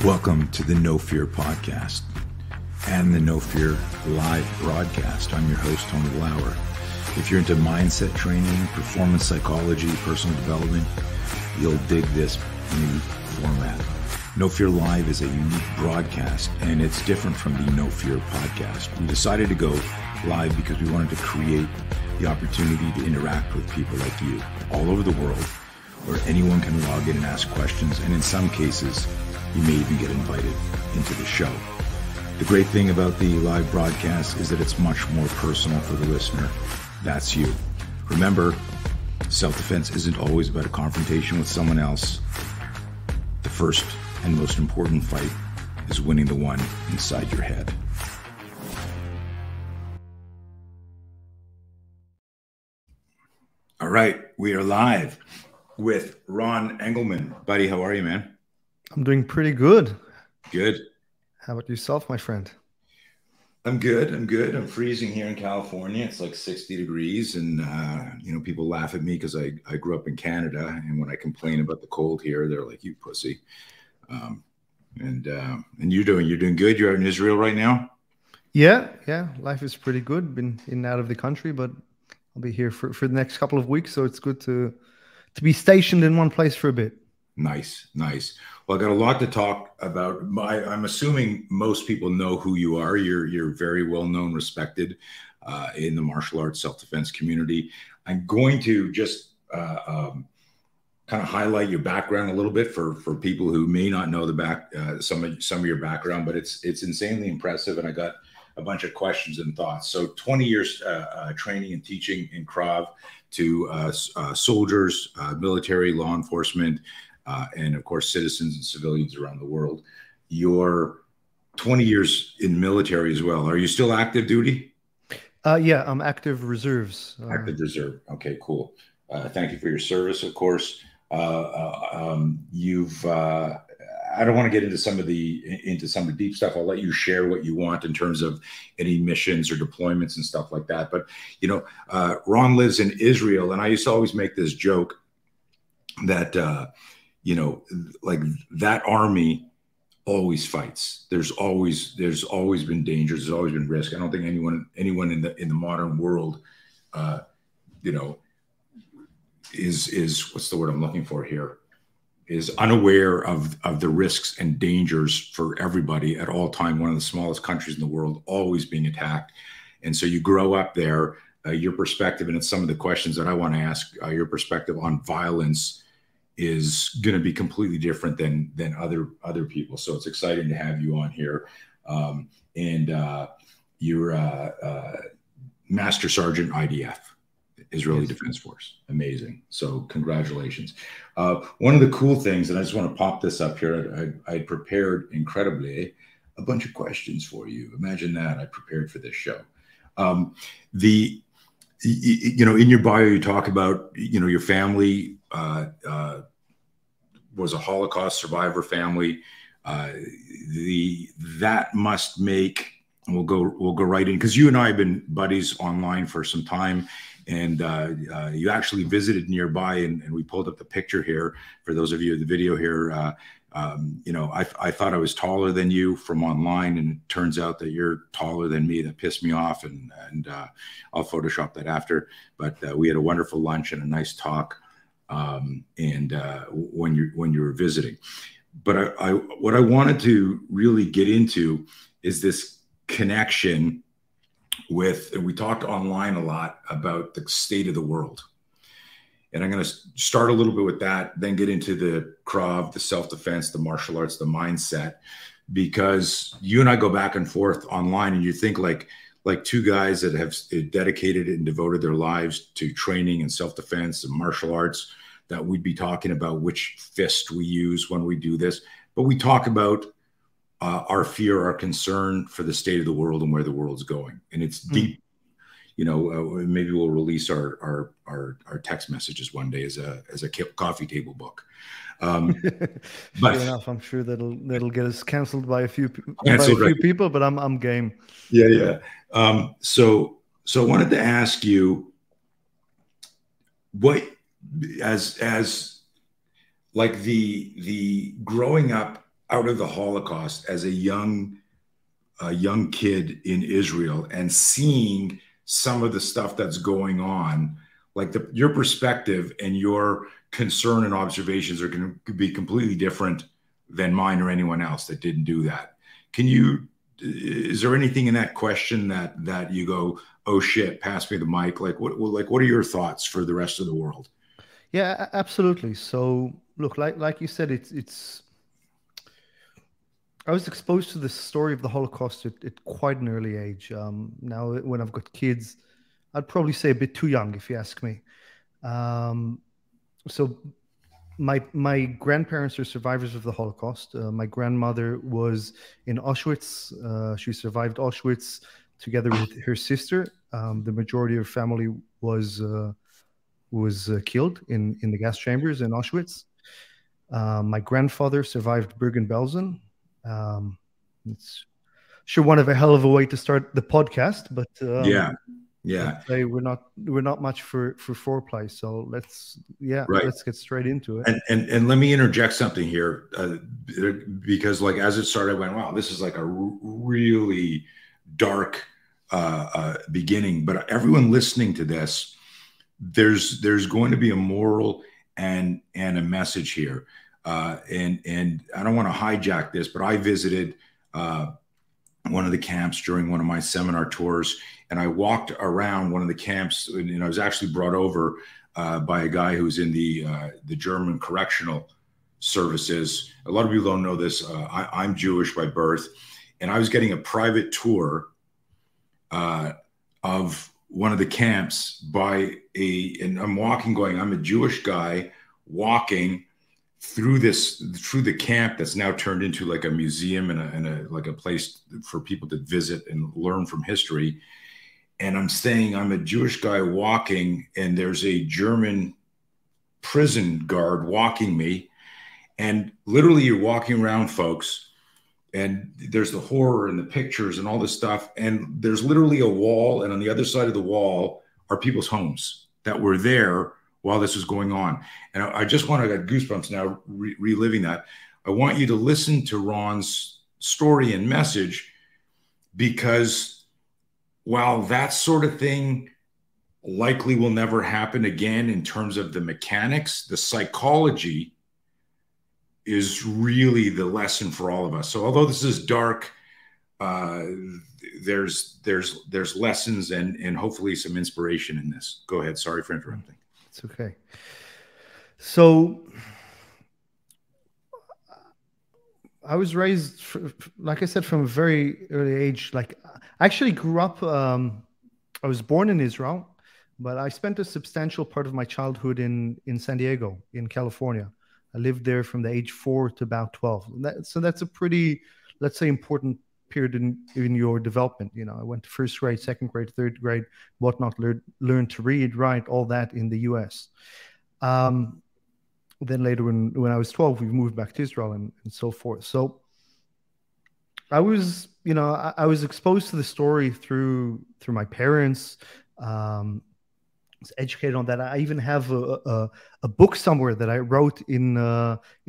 Welcome to the No Fear podcast and the No Fear live broadcast. I'm your host, Tony Blauer. If you're into mindset training, performance psychology, personal development, you'll dig this new format. No Fear Live is a unique broadcast, and it's different from the No Fear podcast. We decided to go live because we wanted to create the opportunity to interact with people like you all over the world, where anyone can log in and ask questions, and in some cases, you may even get invited into the show. The great thing about the live broadcast is that it's much more personal for the listener. That's you. Remember, self-defense isn't always about a confrontation with someone else. The first and most important fight is winning the one inside your head. All right, we are live with Ron Engelman. Buddy, how are you, man? I'm doing pretty good. Good. How about yourself, my friend? I'm good. I'm freezing here in California. It's like 60 degrees, and people laugh at me because I grew up in Canada, and when I complain about the cold here, they're like, "You pussy." And you're doing good. You're out in Israel right now. Yeah. Life is pretty good. Been in and out of the country, but I'll be here for the next couple of weeks, so it's good to be stationed in one place for a bit. Nice. Well, I got a lot to talk about. I'm assuming most people know who you are. You're very well known, respected in the martial arts self-defense community. I'm going to just kind of highlight your background a little bit for people who may not know some of your background, but it's insanely impressive, and I got a bunch of questions and thoughts. So 20 years training and teaching in Krav to soldiers, military, law enforcement, and of course, citizens and civilians around the world. You're 20 years in military as well. Are you still active duty? Yeah, I'm active reserves. Active reserve. Okay, cool. Thank you for your service, of course. I don't want to get into some of the deep stuff. I'll let you share what you want in terms of any missions or deployments and stuff like that. But Ron lives in Israel, and I used to always make this joke that like that army always fights. There's always been dangers. There's always been risk. I don't think anyone in the modern world, is what's the word I'm looking for here? Is unaware of the risks and dangers for everybody at all time. One of the smallest countries in the world, always being attacked. And so you grow up there, your perspective, and it's some of the questions that I want to ask, your perspective on violence is going to be completely different than other people. So it's exciting to have you on here. You're Master Sergeant IDF. Israeli Yes. Defense Force. Amazing. So congratulations. One of the cool things, and I just want to pop this up here, I prepared incredibly a bunch of questions for you. Imagine that. I prepared for this show. In your bio, you talk about, your family was a Holocaust survivor family. That must make, and we'll go right in, because you and I have been buddies online for some time. And you actually visited nearby, and we pulled up the picture here for those of you in the video here. I thought I was taller than you from online, and it turns out that you're taller than me. That pissed me off, and I'll Photoshop that after. But we had a wonderful lunch and a nice talk, when you were visiting. But what I wanted to really get into is this connection with, and we talked online a lot about the state of the world. And I'm going to start a little bit with that, then get into the Krav, the self-defense, the martial arts, the mindset, because you and I go back and forth online, and you think like two guys that have dedicated and devoted their lives to training and self-defense and martial arts, that we'd be talking about which fist we use when we do this. But we talk about our fear, our concern for the state of the world and where the world's going. And it's deep. Maybe we'll release our text messages one day as a coffee table book. But sure enough, I'm sure that'll get us canceled by a few people, but I'm game. Yeah. So I wanted to ask you, what as like the growing up out of the Holocaust as a young kid in Israel and seeing some of the stuff that's going on, like your perspective and your concern and observations are going to be completely different than mine or anyone else that didn't do that. Is there anything in that question that you go, oh shit, pass me the mic? What are your thoughts for the rest of the world? Yeah, absolutely. So look, like you said, it's I was exposed to the story of the Holocaust at quite an early age. Now, when I've got kids, I'd probably say a bit too young, if you ask me. Um, so my grandparents are survivors of the Holocaust. My grandmother was in Auschwitz. She survived Auschwitz together with her sister. The majority of her family was killed in the gas chambers in Auschwitz. My grandfather survived Bergen-Belsen. It's sure one of a hell of a way to start the podcast, but Yeah. let's say we're not much for foreplay, so let's get straight into it. And let me interject something here, because like as it started, I went, wow, this is like a really dark beginning. But everyone listening to this, there's going to be a moral and a message here. And I don't want to hijack this, but I visited one of the camps during one of my seminar tours, and I walked around one of the camps, and I was actually brought over by a guy who's in the German correctional services. A lot of people don't know this. I'm Jewish by birth, and I was getting a private tour of one of the camps and I'm walking, going, I'm a Jewish guy walking through the camp that's now turned into like a museum and a like a place for people to visit and learn from history. And I'm saying I'm a Jewish guy walking, and there's a German prison guard walking me. And literally you're walking around, folks, and there's the horror and the pictures and all this stuff. And there's literally a wall, and on the other side of the wall are people's homes that were there while this was going on. And I just want to get goosebumps now reliving that. I want you to listen to Ron's story and message, because while that sort of thing likely will never happen again in terms of the mechanics, the psychology is really the lesson for all of us. So although this is dark, there's lessons and hopefully some inspiration in this. Go ahead. Sorry for interrupting. It's okay. So I was raised, like I said, from a very early age. Like I actually grew up, I was born in Israel, but I spent a substantial part of my childhood in San Diego, in California. I lived there from the age 4 to about 12. So that's a pretty, let's say, important period in your development. You know, I went to first grade, second grade, third grade, whatnot, learned to read, write, all that in the US. Then later when I was 12, we moved back to Israel and so forth. So I was, I was exposed to the story through my parents. Was educated on that. I even have a book somewhere that I wrote in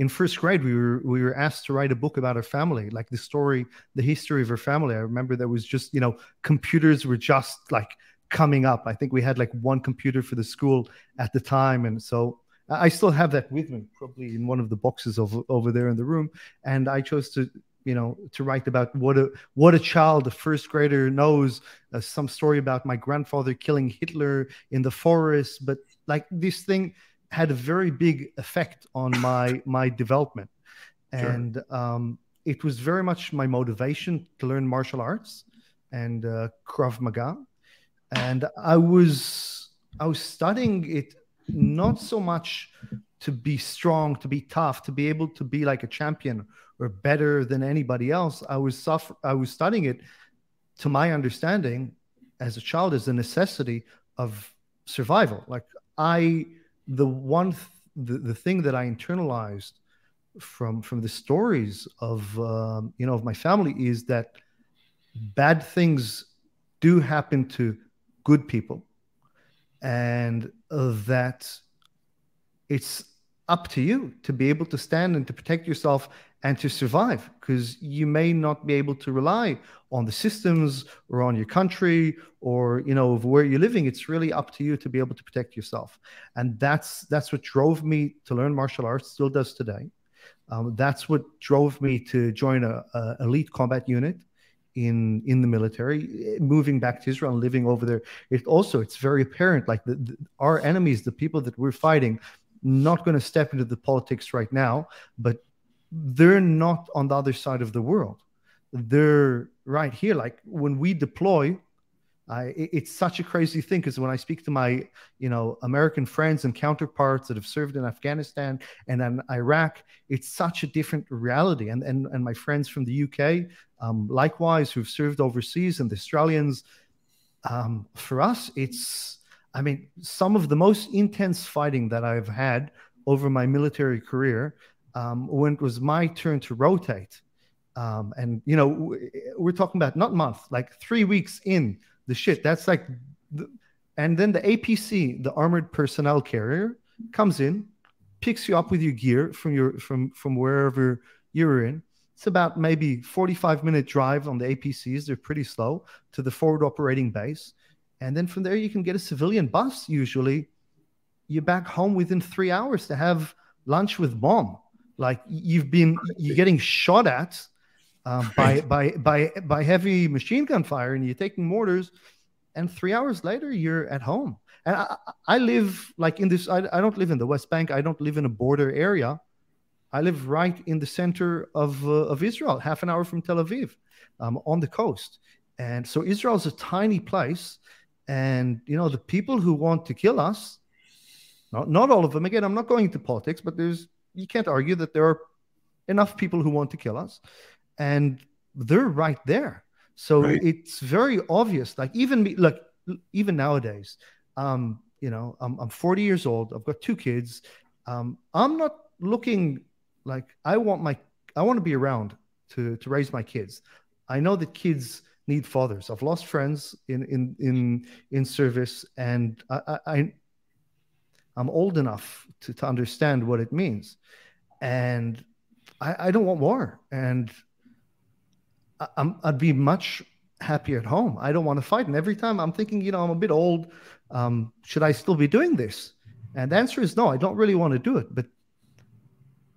first grade. We were asked to write a book about our family, like the history of our family. I remember there was just, computers were just like coming up. I think we had like one computer for the school at the time. And so I still have that with me, probably in one of the boxes over there in the room. And I chose to write about what a child, a first grader, knows. Some story about my grandfather killing Hitler in the forest. But like this thing had a very big effect on my development. Sure. And it was very much my motivation to learn martial arts and Krav Maga. And I was studying it not so much to be strong, to be tough, to be able to be like a champion or better than anybody else. I was studying it, to my understanding, as a child, as a necessity of survival. Like the thing that I internalized from the stories of of my family is that bad things do happen to good people, and that it's up to you to be able to stand and to protect yourself and to survive, because you may not be able to rely on the systems or on your country or, of where you're living. It's really up to you to be able to protect yourself. And that's what drove me to learn martial arts, still does today. That's what drove me to join a elite combat unit in the military, moving back to Israel and living over there. It's very apparent, like our enemies, the people that we're fighting, not going to step into the politics right now, but they're not on the other side of the world. They're right here. Like when we deploy, it's such a crazy thing, because when I speak to my, American friends and counterparts that have served in Afghanistan and in Iraq, it's such a different reality. And my friends from the UK, likewise, who've served overseas, and the Australians, for us, some of the most intense fighting that I've had over my military career, when it was my turn to rotate. And, we're talking about not month, like 3 weeks in the shit. That's like, and then the APC, the armored personnel carrier, comes in, picks you up with your gear from wherever you're in. It's about maybe 45-minute drive on the APCs. They're pretty slow, to the forward operating base. And then from there, you can get a civilian bus. Usually you're back home within 3 hours to have lunch with mom. Like you're getting shot at by heavy machine gun fire, and you're taking mortars, and 3 hours later you're at home. And I live like in this. I don't live in the West Bank. I don't live in a border area. I live right in the center of Israel, half an hour from Tel Aviv, on the coast. And so Israel is a tiny place, and the people who want to kill us, not all of them. Again, I'm not going into politics, but you can't argue that there are enough people who want to kill us. And they're right there. So It's very obvious. Like even me, like even nowadays, I'm 40 years old. I've got 2 kids. I'm not looking like I want to be around to raise my kids. I know that kids need fathers. I've lost friends in service, and I'm old enough to understand what it means. And I don't want war. And I'd be much happier at home. I don't want to fight. And every time I'm thinking, I'm a bit old. Should I still be doing this? And the answer is no, I don't really want to do it. But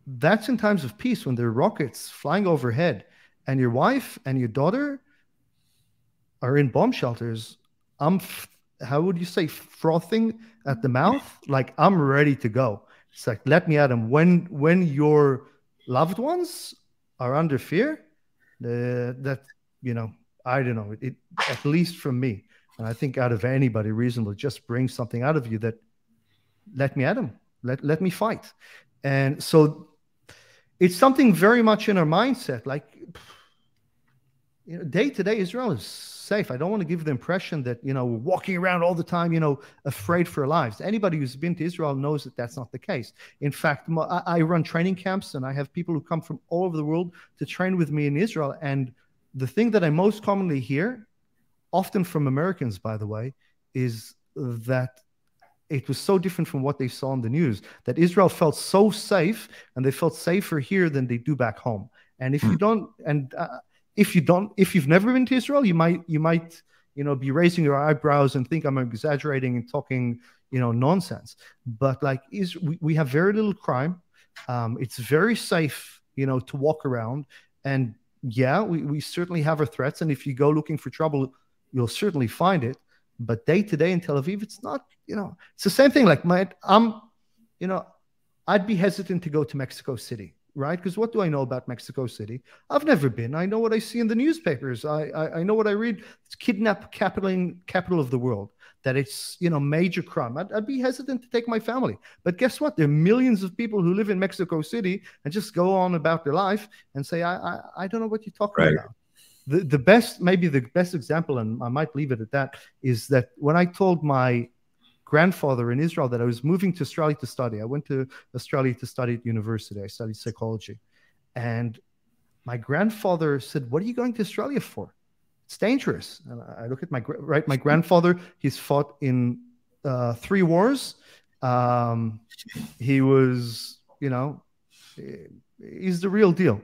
that's in times of peace, when there are rockets flying overhead and your wife and your daughter are in bomb shelters. How would you say, frothing at the mouth? Like I'm ready to go. It's like, let me at them. When your loved ones are under fear, that I don't know, it at least from me, and I think out of anybody reasonable, just brings something out of you that let me at them, let me fight. And so it's something very much in our mindset. Like day to day, Israel is safe. I don't want to give the impression that we're walking around all the time afraid for our lives. Anybody who's been to Israel knows that that's not the case. In fact, I run training camps, and I have people who come from all over the world to train with me in Israel. And the thing that I most commonly hear, often from Americans, by the way, is that it was so different from what they saw on the news, that Israel felt so safe, and they felt safer here than they do back home. And if you've never been to Israel, you might be raising your eyebrows and think I'm exaggerating and talking nonsense. But like we have very little crime. It's very safe to walk around. And yeah, we certainly have our threats, and if you go looking for trouble, you'll certainly find it. But day to day in Tel Aviv, it's not, it's the same thing. Like I'd be hesitant to go to Mexico City, right? Because what do I know about Mexico City? I've never been. I know what I see in the newspapers. I know what I read. It's capital of the world. That it's major crime. I'd be hesitant to take my family. But guess what? There are millions of people who live in Mexico City and just go on about their life and say, I don't know what you're talking about. The best example, and I might leave it at that, is that when I told my grandfather in Israel that I was moving to Australia to study, I went to Australia to study at university. I studied psychology. And my grandfather said, "What are you going to Australia for? It's dangerous." And I look at my grandfather. He's fought in 3 wars. He was, He's the real deal.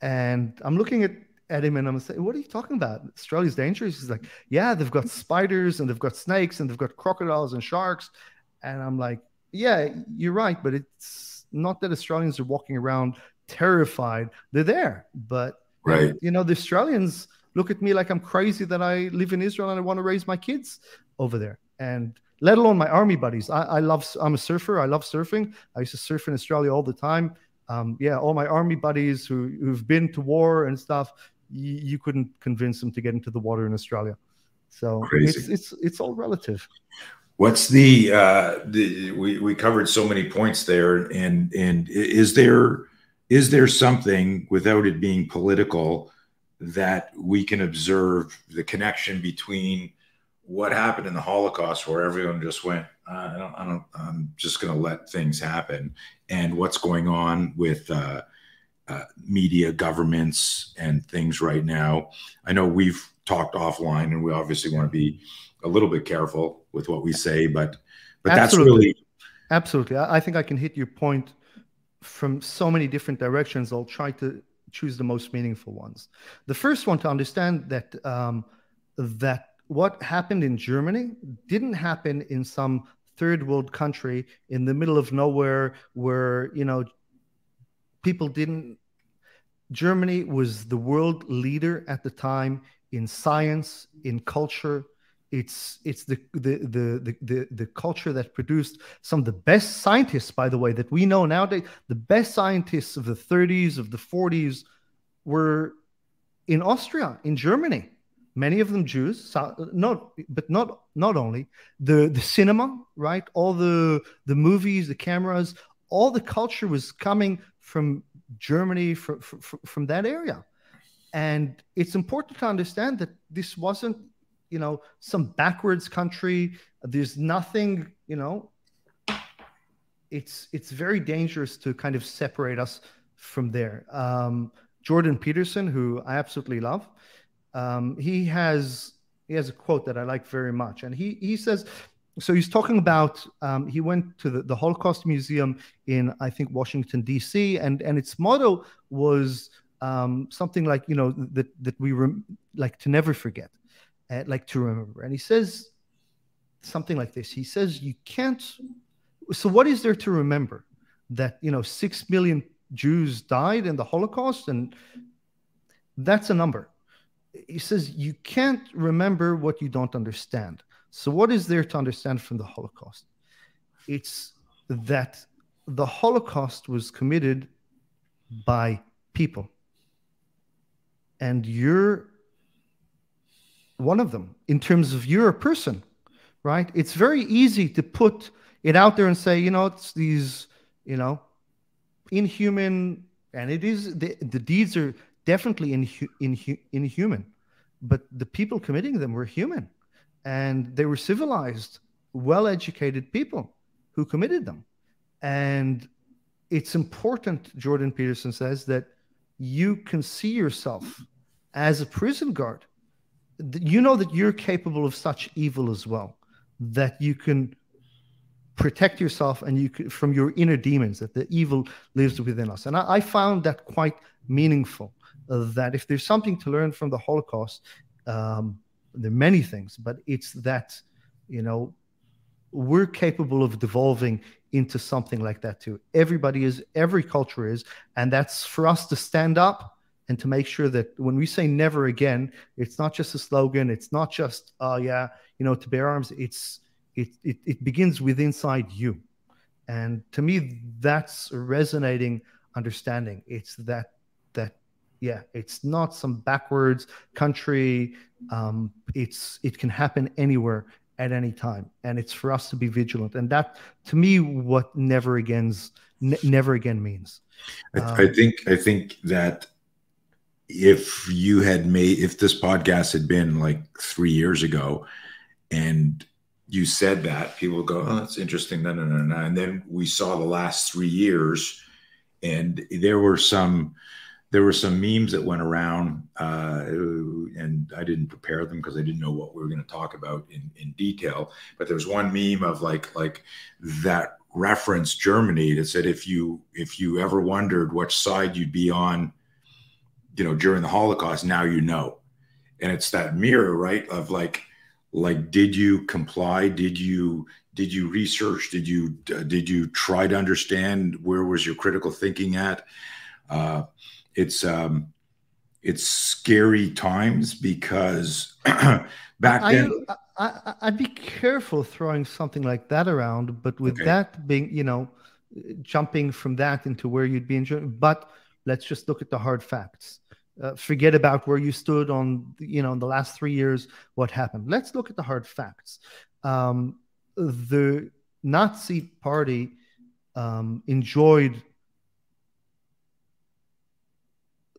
And I'm looking at him and I'm saying, what are you talking about? Australia's dangerous. He's like, yeah, they've got spiders and they've got snakes and they've got crocodiles and sharks. And I'm like, yeah, you're right. But it's not that Australians are walking around terrified. They're there. But, Right. you know, the Australians look at me like I'm crazy that I live in Israel and I want to raise my kids over there. And let alone my army buddies. I'm a surfer. I love surfing. I used to surf in Australia all the time. Yeah, all my army buddies who've been to war and stuff, you couldn't convince them to get into the water in Australia. So Crazy. it's all relative. What's we covered so many points there, and is there something, without it being political, that we can observe the connection between what happened in the Holocaust, where everyone just went, I'm just going to let things happen, and what's going on with media, governments, and things right now? I know we've talked offline, and we obviously want to be a little bit careful with what we say, but that's really absolutely. I think I can hit your point from so many different directions. I'll try to choose the most meaningful ones. The first one, to understand that that what happened in Germany didn't happen in some third world country in the middle of nowhere where, you know, people didn't. Germany was the world leader at the time in science, in culture. It's the culture that produced some of the best scientists, by the way, that we know nowadays. The best scientists of the 30s, of the 40s, were in Austria, in Germany. Many of them Jews, but not only the cinema, right? All the movies, the cameras, all the culture was coming from Germany, from that area. And it's important to understand that this wasn't, you know, some backwards country. There's nothing, you know, it's very dangerous to kind of separate us from there. Jordan Peterson, who I absolutely love, he has a quote that I like very much. And he says, so he's talking about, he went to the Holocaust Museum in, I think, Washington, D.C. And its motto was something like, you know, that we like to never forget, like to remember. And he says something like this. He says, you can't. So what is there to remember? That, you know, 6 million Jews died in the Holocaust, and that's a number. He says, you can't remember what you don't understand. So what is there to understand from the Holocaust? It's that the Holocaust was committed by people. And you're one of them in terms of you're a person, right? It's very easy to put it out there and say, you know, it's these, you know, inhuman, and it is, the deeds are definitely inhuman, but the people committing them were human, and they were civilized, well-educated people who committed them. And it's important, Jordan Peterson says, that you can see yourself as a prison guard. You know that you're capable of such evil as well, that you can protect yourself and you can, from your inner demons, that the evil lives within us. And I found that quite meaningful, that if there's something to learn from the Holocaust, there are many things, but it's that, you know, we're capable of devolving into something like that too. Everybody is, every culture is, and that's for us to stand up and to make sure that when we say never again, it's not just a slogan. It's not just, yeah, you know, to bear arms. It begins with inside you. And to me, that's a resonating understanding. It's that, yeah, it's not some backwards country. It can happen anywhere at any time. And it's for us to be vigilant. And that, to me, what never again means. I think that if this podcast had been like 3 years ago and you said that, people would go, oh, that's interesting. No. And then we saw the last 3 years, and there were some there were some memes that went around, and I didn't prepare them because I didn't know what we were going to talk about in detail. But there was one meme of like that referenced Germany that said if you ever wondered which side you'd be on, during the Holocaust, now you know. And it's that mirror, right? Of like did you comply? Did you research? Did you try to understand? Where was your critical thinking at? It's scary times because back then. I'd be careful throwing something like that around, but with that being, jumping from that into where you'd be enjoying. But let's just look at the hard facts. Forget about where you stood on, in the last 3 years, what happened. Let's look at the hard facts. The Nazi Party enjoyed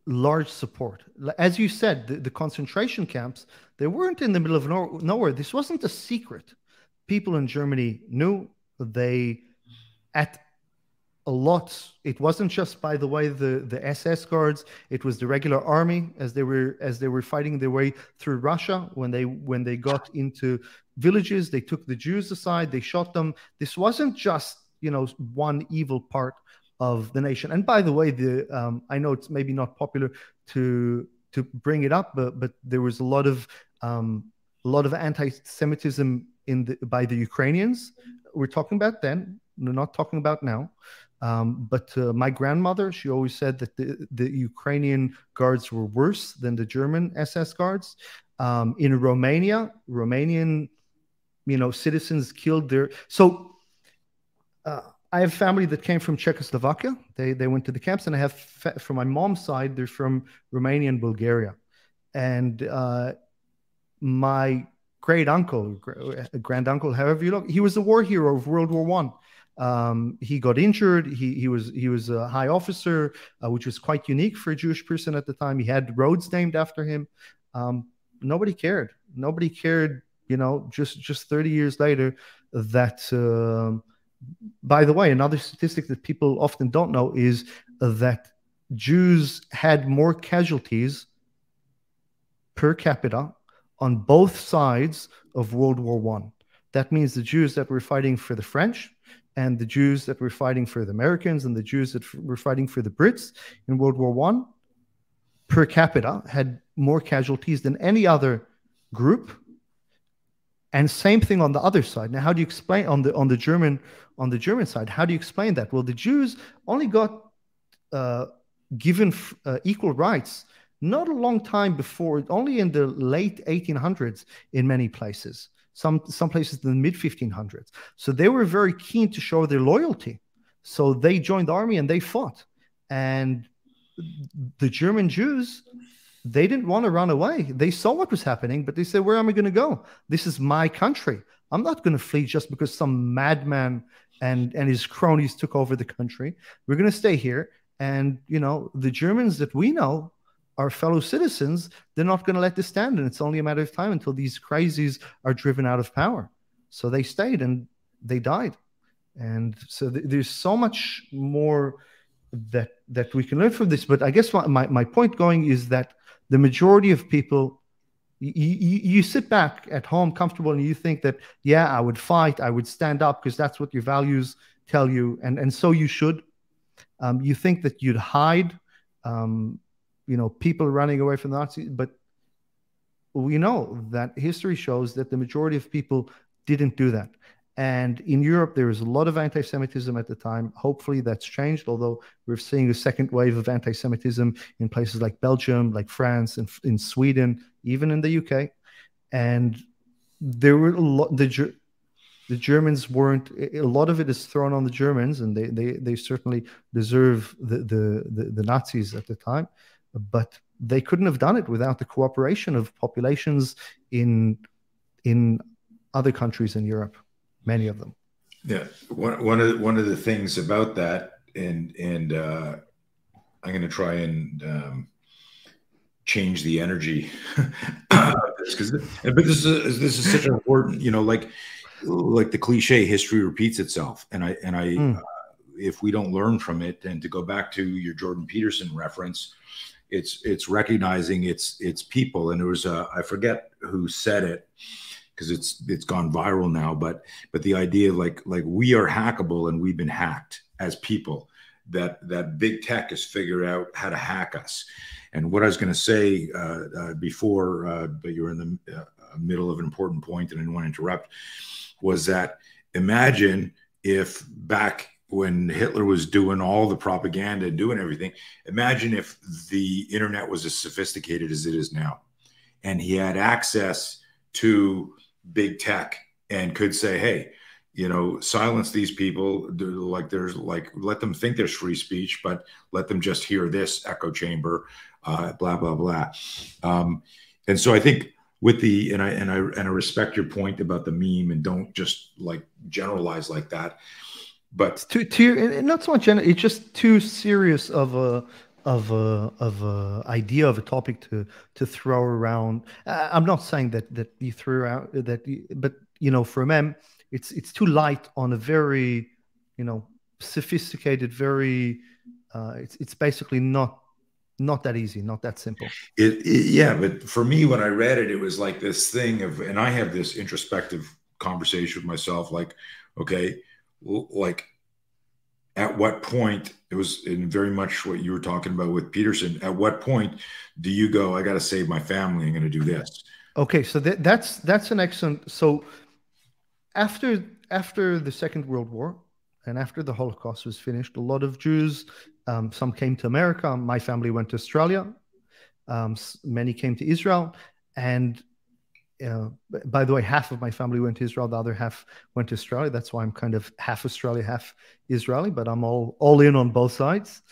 large support. As you said, the concentration camps, they weren't in the middle of nowhere. This wasn't a secret. People in Germany knew. They, at a lot, it wasn't just, by the way, the SS guards. It was the regular army as they were fighting their way through Russia. When they got into villages, they took the Jews aside, they shot them. This wasn't just one evil part of the nation. And by the way, I know it's maybe not popular to bring it up, but there was a lot of anti-Semitism by the Ukrainians. We're talking about then. We're not talking about now. But my grandmother, she always said that the Ukrainian guards were worse than the German SS guards. In Romania, Romanian, citizens killed their. So I have family that came from Czechoslovakia. They went to the camps, and I have from my mom's side, they're from Romania and Bulgaria. And my great uncle, grand uncle, however you look, he was a war hero of World War I. He got injured. He was a high officer, which was quite unique for a Jewish person at the time. He had roads named after him. Nobody cared. Nobody cared. Just 30 years later, that. By the way, another statistic that people often don't know is that Jews had more casualties per capita on both sides of World War I. That means the Jews that were fighting for the French, and the Jews that were fighting for the Americans, and the Jews that were fighting for the Brits in World War I, per capita had more casualties than any other group. And same thing on the other side. Now, how do you explain on the German side? How do you explain that? Well, the Jews only got given equal rights not a long time before, only in the late 1800s in many places. Some places in the mid 1500s. So they were very keen to show their loyalty. So they joined the army and they fought. And the German Jews, they didn't want to run away. They saw what was happening, but they said, where am I going to go? This is my country. I'm not going to flee just because some madman and his cronies took over the country. We're going to stay here. And, the Germans that we know, our fellow citizens, they're not going to let this stand. And it's only a matter of time until these crazies are driven out of power. So they stayed and they died. And so there's so much more that we can learn from this. But I guess my point going is that the majority of people, you sit back at home comfortable and you think that, yeah, I would fight, I would stand up because that's what your values tell you. And so you should. You think that you'd hide, people running away from the Nazis. But we know that history shows that the majority of people didn't do that. And in Europe, there was a lot of anti-Semitism at the time. Hopefully that's changed, although we're seeing a second wave of anti-Semitism in places like Belgium, like France, and in Sweden, even in the UK. And there were the Germans weren't, a lot of it is thrown on the Germans, and they certainly deserve the Nazis at the time. But they couldn't have done it without the cooperation of populations in other countries in Europe. Many of them. Yeah, one of the things about that, and I'm going to try and change the energy, but this is such an important, like the cliche, history repeats itself, and I if we don't learn from it, and to go back to your Jordan Peterson reference, it's recognizing it's people. And there was I forget who said it, because it's gone viral now, but the idea like we are hackable and we've been hacked as people, that big tech has figured out how to hack us. And what I was going to say before, but you were in the middle of an important point and I didn't want to interrupt, was that imagine if back when Hitler was doing all the propaganda, doing everything, imagine if the internet was as sophisticated as it is now, and he had access to big tech and could say, hey, silence these people. Let them think there's free speech, but let them just hear this echo chamber, blah, blah, blah. And so I think with and I respect your point about the meme, and don't just like generalize like that. But it's too not so much general, it's just too serious of a idea, of a topic to throw around. I'm not saying that you threw out but for a meme, it's too light on a very sophisticated, very it's basically not that easy, not that simple. Yeah, but for me, when I read it, it was like this thing of, and I have this introspective conversation with myself, like, okay, like at what point, it was in very much what you were talking about with Peterson, at what point do you go, I got to save my family, I'm going to do this? Okay, so that's an excellent. So after the Second World War and after the Holocaust was finished, a lot of Jews, some came to America. My family went to Australia. Many came to Israel. And by the way, half of my family went to Israel. The other half went to Australia. That's why I'm kind of half Australia, half Israeli, but I'm all in on both sides.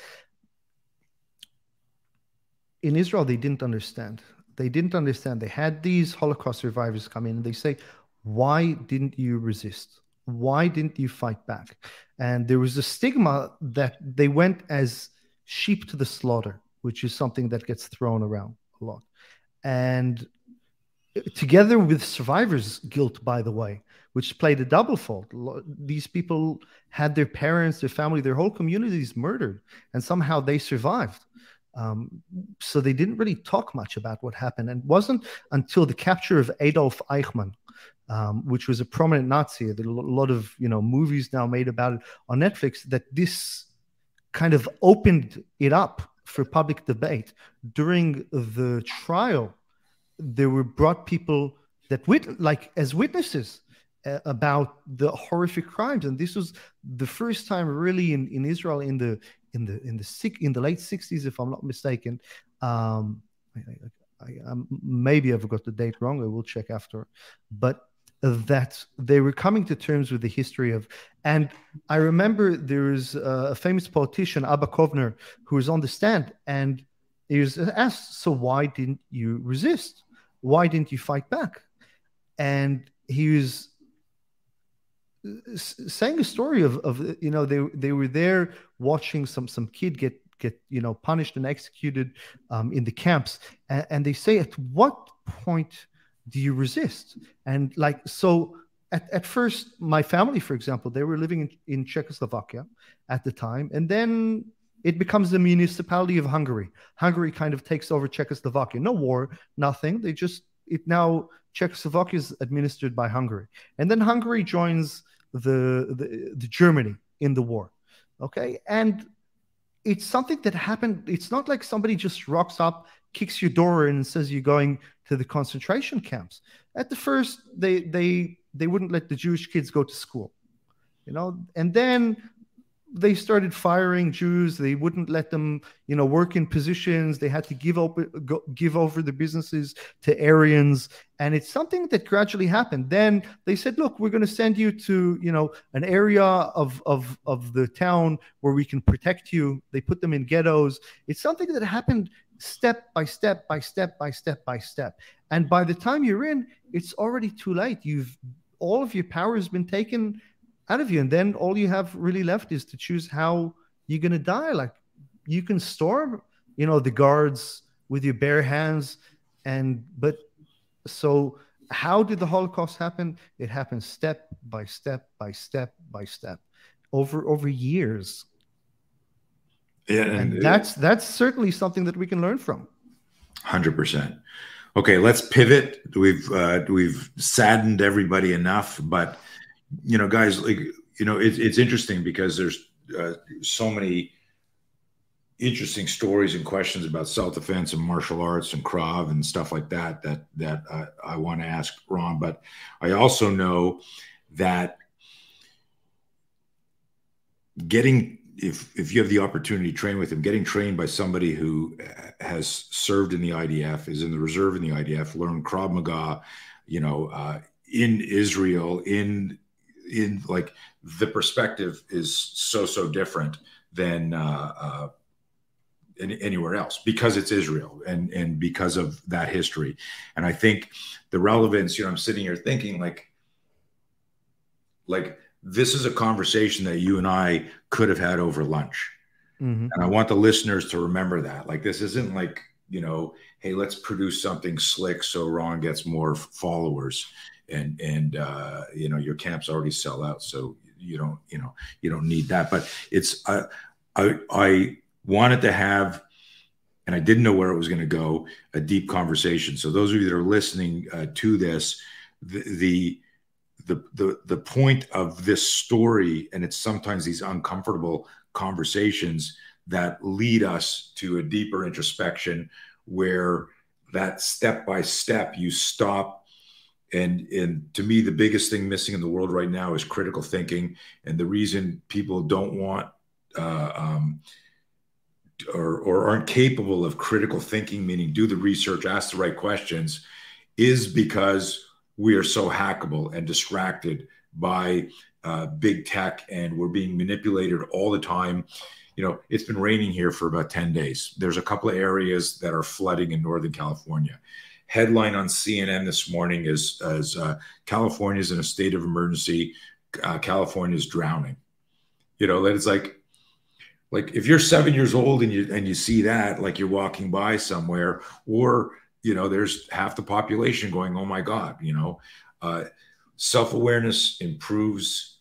In Israel, they didn't understand. They didn't understand. They had these Holocaust survivors come in and they say, why didn't you resist? Why didn't you fight back? And there was a stigma that they went as sheep to the slaughter, which is something that gets thrown around a lot. And together with survivors' guilt, by the way, which played a double fault. These people had their parents, their family, their whole communities murdered, and somehow they survived. So they didn't really talk much about what happened. And it wasn't until the capture of Adolf Eichmann, which was a prominent Nazi, there are a lot of movies now made about it on Netflix, that this kind of opened it up for public debate. During the trial, there were brought people that as witnesses about the horrific crimes, and this was the first time really in Israel in the late 60s, if I'm not mistaken. Maybe I've got the date wrong. I will check after, but that they were coming to terms with the history of. And I remember there was a famous politician, Abba Kovner, who was on the stand, and he was asked, so why didn't you resist? Why didn't you fight back? And he was saying a story of they were there watching some kid get punished and executed in the camps, and they say, at what point do you resist? And so at first, my family, for example, they were living in Czechoslovakia at the time, and then it becomes the municipality of Hungary. Hungary kind of takes over Czechoslovakia. No war, nothing. Now Czechoslovakia is administered by Hungary, and then Hungary joins the Germany in the war. Okay, and it's something that happened. It's not like somebody just rocks up, kicks your door in, and says you're going to the concentration camps. At the first, they wouldn't let the Jewish kids go to school, and then they started firing Jews. They wouldn't let them, work in positions. They had to give over the businesses to Aryans. And it's something that gradually happened. Then they said, look, we're going to send you to, an area of the town where we can protect you. They put them in ghettos. It's something that happened step by step by step by step by step. And by the time you're in, it's already too late. All of your power has been taken out of you, and then all you have really left is to choose how you're going to die. Like, you can storm the guards with your bare hands, but so how did the Holocaust happen? It happened step by step by step by step, over years. Yeah, and that's certainly something that we can learn from. 100%. Okay, let's pivot. We've saddened everybody enough, but guys, like it's interesting because there's so many interesting stories and questions about self-defense and martial arts and Krav and stuff like that I want to ask Ron. But I also know that if you have the opportunity to train with him, getting trained by somebody who has served in the IDF, is in the reserve in the IDF, learned Krav Maga, in Israel, in like the perspective is so different than anywhere else, because it's Israel and because of that history. And I think the relevance, I'm sitting here thinking like this is a conversation that you and I could have had over lunch. Mm-hmm. And I want the listeners to remember that. Like, this isn't like, hey, let's produce something slick so Ron gets more followers and your camps already sell out. So you don't need that. But it's, I wanted to have, and I didn't know where it was going to go, a deep conversation. So those of you that are listening to this, the point of this story, and it's sometimes these uncomfortable conversations that lead us to a deeper introspection, where that step by step you stop. And to me, the biggest thing missing in the world right now is critical thinking. And the reason people don't want or aren't capable of critical thinking, meaning do the research, ask the right questions, is because we are so hackable and distracted by big tech, and we're being manipulated all the time. It's been raining here for about 10 days. There's a couple of areas that are flooding in Northern California. Headline on CNN this morning is California is in a state of emergency. California is drowning. It's like if you're 7 years old and you see that, like you're walking by somewhere, or there's half the population going, oh my God, self-awareness improves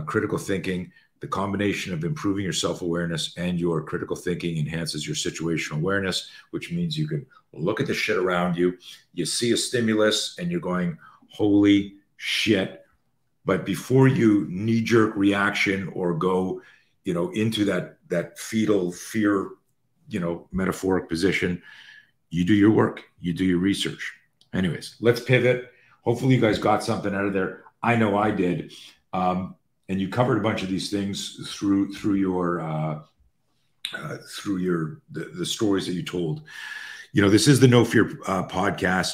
critical thinking. The combination of improving your self-awareness and your critical thinking enhances your situational awareness, which means you can look at the shit around you. You see a stimulus and you're going, holy shit. But before you knee-jerk reaction or go, into that fetal fear, metaphoric position, you do your work, you do your research. Anyways, let's pivot. Hopefully you guys got something out of there. I know I did. And you covered a bunch of these things through your the stories that you told. This is the No Fear podcast,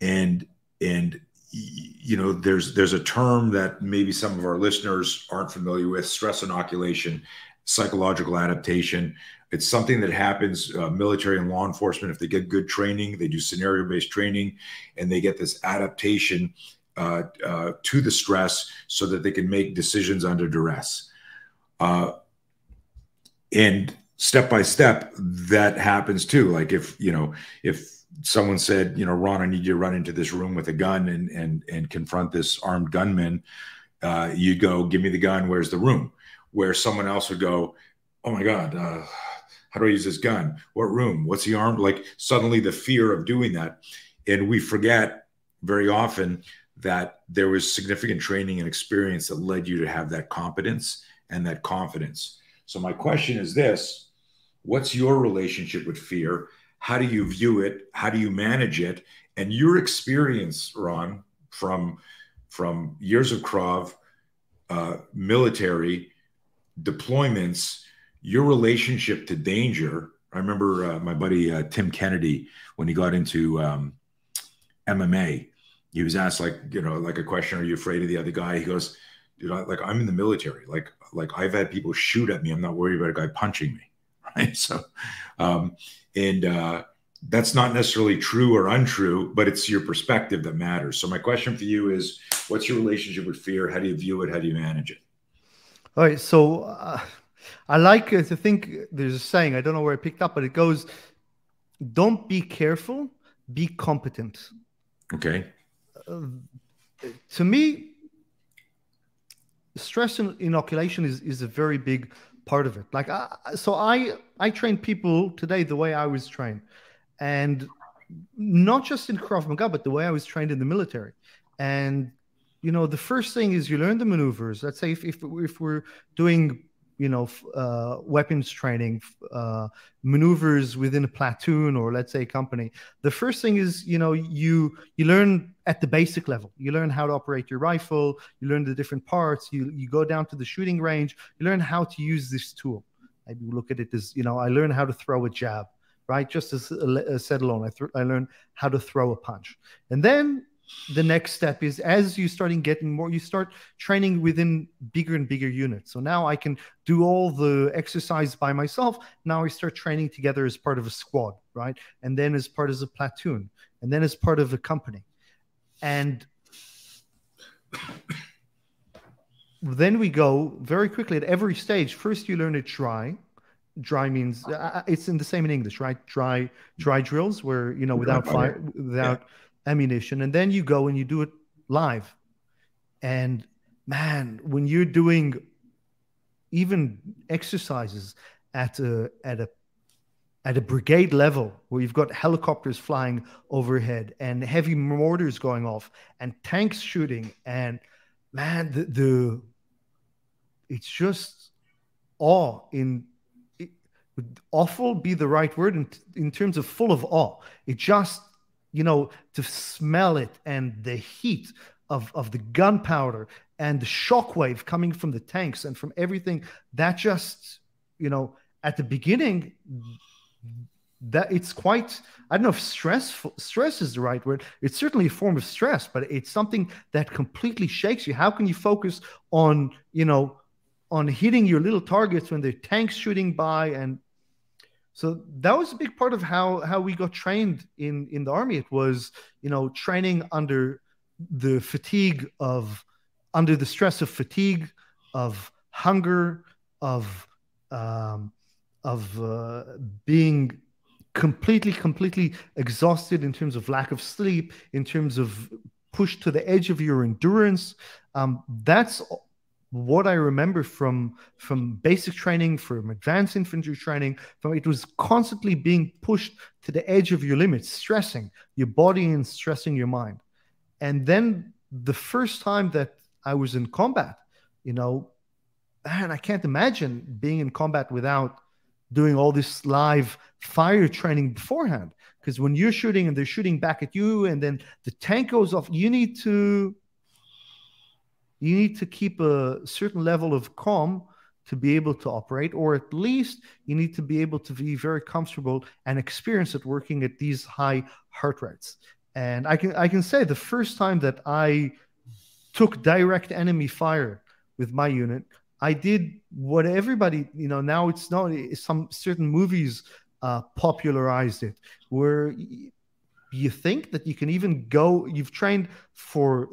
and there's a term that maybe some of our listeners aren't familiar with: stress inoculation, psychological adaptation. It's something that happens, military and law enforcement, if they get good training, they do scenario-based training, and they get this adaptation to the stress so that they can make decisions under duress. And step by step, that happens too. Like if someone said, Ron, I need you to run into this room with a gun and confront this armed gunman, you go, give me the gun, where's the room? Where someone else would go, oh my God, how do I use this gun? What room? What's he armed? Like suddenly the fear of doing that. And we forget very often that there was significant training and experience that led you to have that competence and that confidence. So my question is this: what's your relationship with fear? How do you view it? How do you manage it? And your experience, Ron, from years of Krav, military deployments, your relationship to danger. I remember my buddy Tim Kennedy, when he got into MMA, he was asked like a question, are you afraid of the other guy? He goes, dude, I'm in the military. Like I've had people shoot at me. I'm not worried about a guy punching me. Right. So, that's not necessarily true or untrue, but it's your perspective that matters. So my question for you is, what's your relationship with fear? How do you view it? How do you manage it? All right. So I like to think there's a saying, I don't know where I picked up, but it goes, don't be careful, be competent. Okay. To me, stress inoculation is a very big part of it. Like, I train people today the way I was trained, and not just in Krav Maga, but the way I was trained in the military. And the first thing is you learn the maneuvers. Let's say if we're doing weapons training, maneuvers within a platoon, or let's say a company, the first thing is you learn at the basic level. You learn how to operate your rifle. You learn the different parts. You go down to the shooting range. You learn how to use this tool. Maybe look at it as I learn how to throw a jab, right? Just as said alone, I learned how to throw a punch. And then the next step is, as you starting getting more, you start training within bigger and bigger units. So now I can do all the exercise by myself. Now I start training together as part of a squad, right? And then as part of a platoon, and then as part of a company. And then we go very quickly at every stage. First, you learn it dry. Dry means it's in the same in English, right? Dry drills where, without fire, without ammunition. And then you go and you do it live. And man, when you're doing even exercises at a brigade level, where you've got helicopters flying overhead and heavy mortars going off and tanks shooting, and man, it's just awe would awful be the right word in terms of full of awe. It just, to smell it, and the heat of the gunpowder and the shockwave coming from the tanks and from everything, that just, at the beginning, that it's quite, I don't know if stress is the right word. It's certainly a form of stress, but it's something that completely shakes you. How can you focus on, on hitting your little targets when there are tanks shooting by? And so that was a big part of how we got trained in the Army. It was, training under the stress of fatigue, of hunger, of being completely exhausted in terms of lack of sleep, in terms of pushed to the edge of your endurance. That's what I remember from basic training, from advanced infantry training. It was constantly being pushed to the edge of your limits, stressing your body and stressing your mind. And then the first time that I was in combat, man, I can't imagine being in combat without doing all this live fire training beforehand. Because when you're shooting and they're shooting back at you, and then the tank goes off, you need to keep a certain level of calm to be able to operate, or at least you need to be able to be very comfortable and experienced at working at these high heart rates. And I can say the first time that I took direct enemy fire with my unit, I did what everybody, now it's not, some certain movies popularized it, where you think that you can even go, you've trained for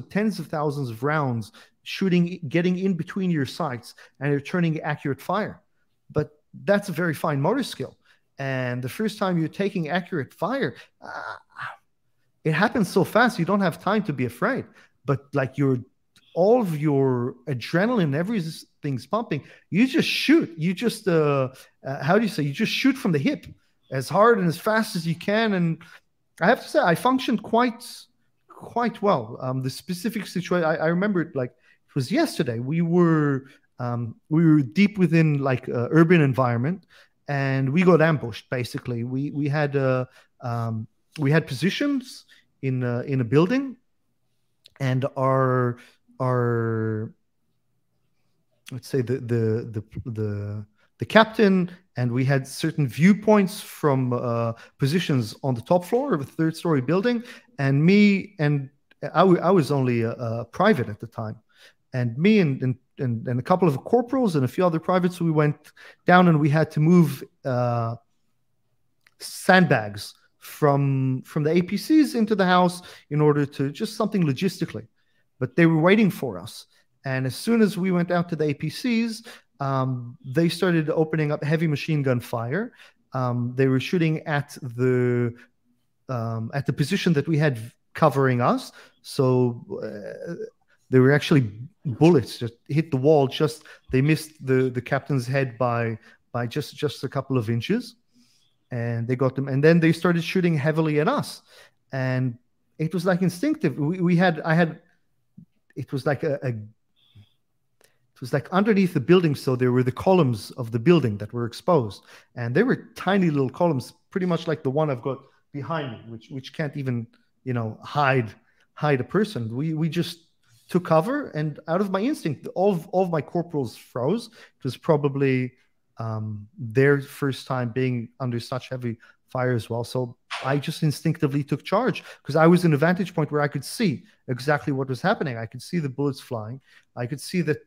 tens of thousands of rounds, shooting, getting in between your sights, and you're turning accurate fire. But that's a very fine motor skill. And the first time you're taking accurate fire, it happens so fast, you don't have time to be afraid. But like all of your adrenaline, everything's pumping. You just shoot. You just, you just shoot from the hip as hard and as fast as you can. And I have to say, I functioned quite well. The specific situation, I remember it like it was yesterday. We were deep within like an urban environment, and we got ambushed. Basically, we had positions in a building, and our let's say the captain, and we had certain viewpoints from positions on the top floor of a third-story building. And me, and I was only a private at the time, and me and a couple of corporals and a few other privates, we went down, and we had to move sandbags from the APCs into the house in order to just something logistically. But they were waiting for us. And as soon as we went out to the APCs, they started opening up heavy machine gun fire. They were shooting at the position that we had covering us. So They were actually bullets that hit the wall. Just they missed the captain's head by just a couple of inches, and they got them. And then they started shooting heavily at us, and it was like instinctive. It was like it was like underneath the building, so there were the columns of the building that were exposed, and they were tiny little columns, pretty much like the one I've got behind me, which can't even, you know, hide a person. We just took cover, and out of my instinct, all of my corporals froze. It was probably their first time being under such heavy fire as well. So I just instinctively took charge because I was in a vantage point where I could see exactly what was happening. I could see the bullets flying. I could see that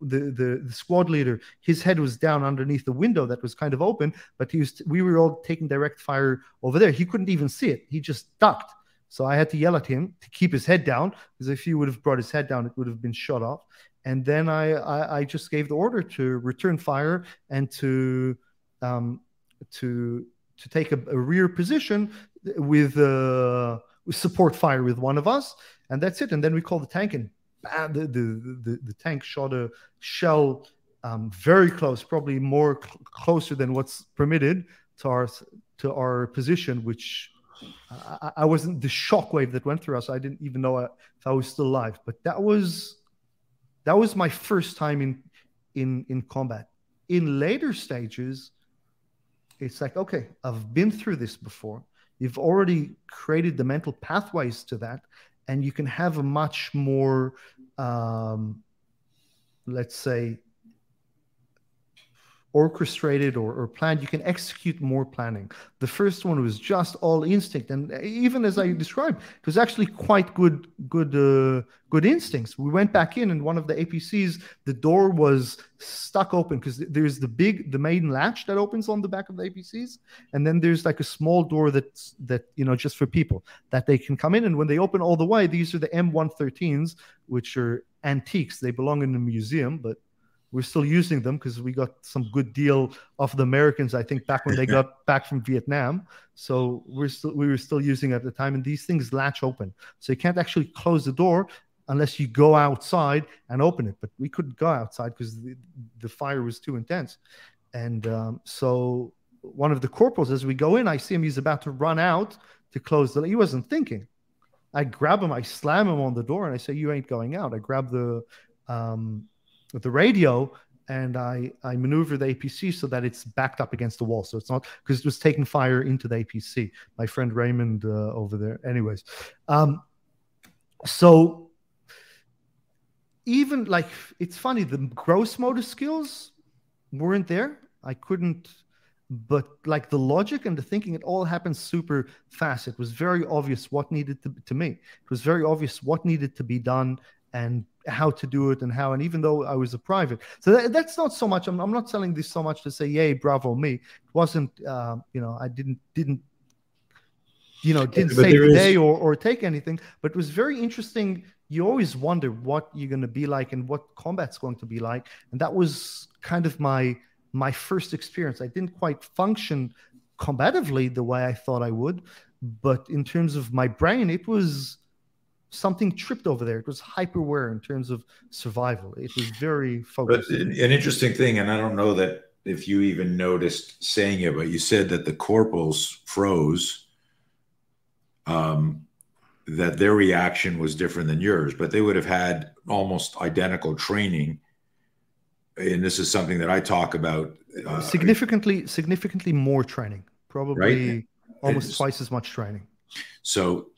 the squad leader, his head was down underneath the window that was kind of open, but we were all taking direct fire over there. He couldn't even see it. He just ducked. So I had to yell at him to keep his head down, because if he would have brought his head down, it would have been shot off. And then I just gave the order to return fire and to take a rear position with support fire with one of us, and that's it. And then we called the tank, and bam, the tank shot a shell very close, probably more closer than what's permitted to our position, which I wasn't, the shockwave that went through us, I didn't even know if I was still alive. But that was my first time in combat. In later stages, it's like, okay, I've been through this before. You've already created the mental pathways to that, and you can have a much more, let's say, orchestrated or planned. You can execute more planning. The first one was just all instinct, and even as I described, it was actually quite good instincts. We went back in, and one of the APCs, the door was stuck open because there's the main latch that opens on the back of the APCs, and then there's like a small door that you know, just for people that they can come in, and when they open all the way, these are the M113s, which are antiques. They belong in a museum, but we're still using them because we got some good deal off the Americans, I think, back when they got back from Vietnam. So we were still using it at the time, and these things latch open. So you can't actually close the door unless you go outside and open it. But we couldn't go outside because the fire was too intense. And so one of the corporals, as we go in, I see him, he's about to run out to close the door. He wasn't thinking. I grab him, I slam him on the door, and I say, "You ain't going out." I grab the radio, and I maneuver the APC so that it's backed up against the wall. So it's not, because it was taking fire into the APC. My friend Raymond over there. Anyways. So even like, it's funny, the gross motor skills weren't there. I couldn't, but like the logic and the thinking, it all happened super fast. It was very obvious what needed to me. It was very obvious what needed to be done and how to do it, and even though I was a private, so that's not so much. I'm not telling this so much to say, "Yay, bravo me." It wasn't, you know, I didn't save the day or take anything, but it was very interesting. You always wonder what you're going to be like and what combat's going to be like, and that was kind of my first experience. I didn't quite function combatively the way I thought I would, but in terms of my brain, it was something tripped over there. It was hyperware in terms of survival. It was very focused. But an interesting thing, and I don't know that if you even noticed saying it, but you said that the corporals froze, that their reaction was different than yours, but they would have had almost identical training. And this is something that I talk about. Significantly more training, probably right? Almost twice as much training. So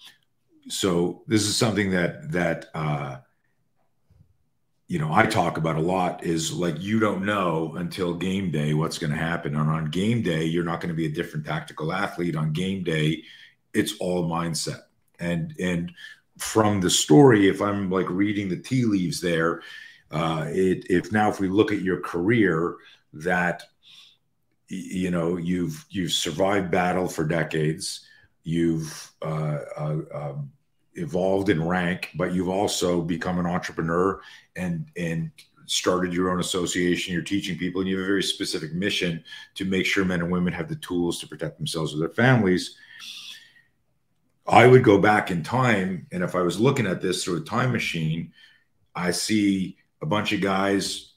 this is something that you know, I talk about a lot, is like, you don't know until game day what's going to happen. And on game day, you're not going to be a different tactical athlete. On game day, it's all mindset. And from the story, if I'm like reading the tea leaves there, if we look at your career, that, you know, you've survived battle for decades, you've evolved in rank, but you've also become an entrepreneur and started your own association. You're teaching people, and you have a very specific mission to make sure men and women have the tools to protect themselves or their families. I would go back in time, and if I was looking at this through a time machine, I see a bunch of guys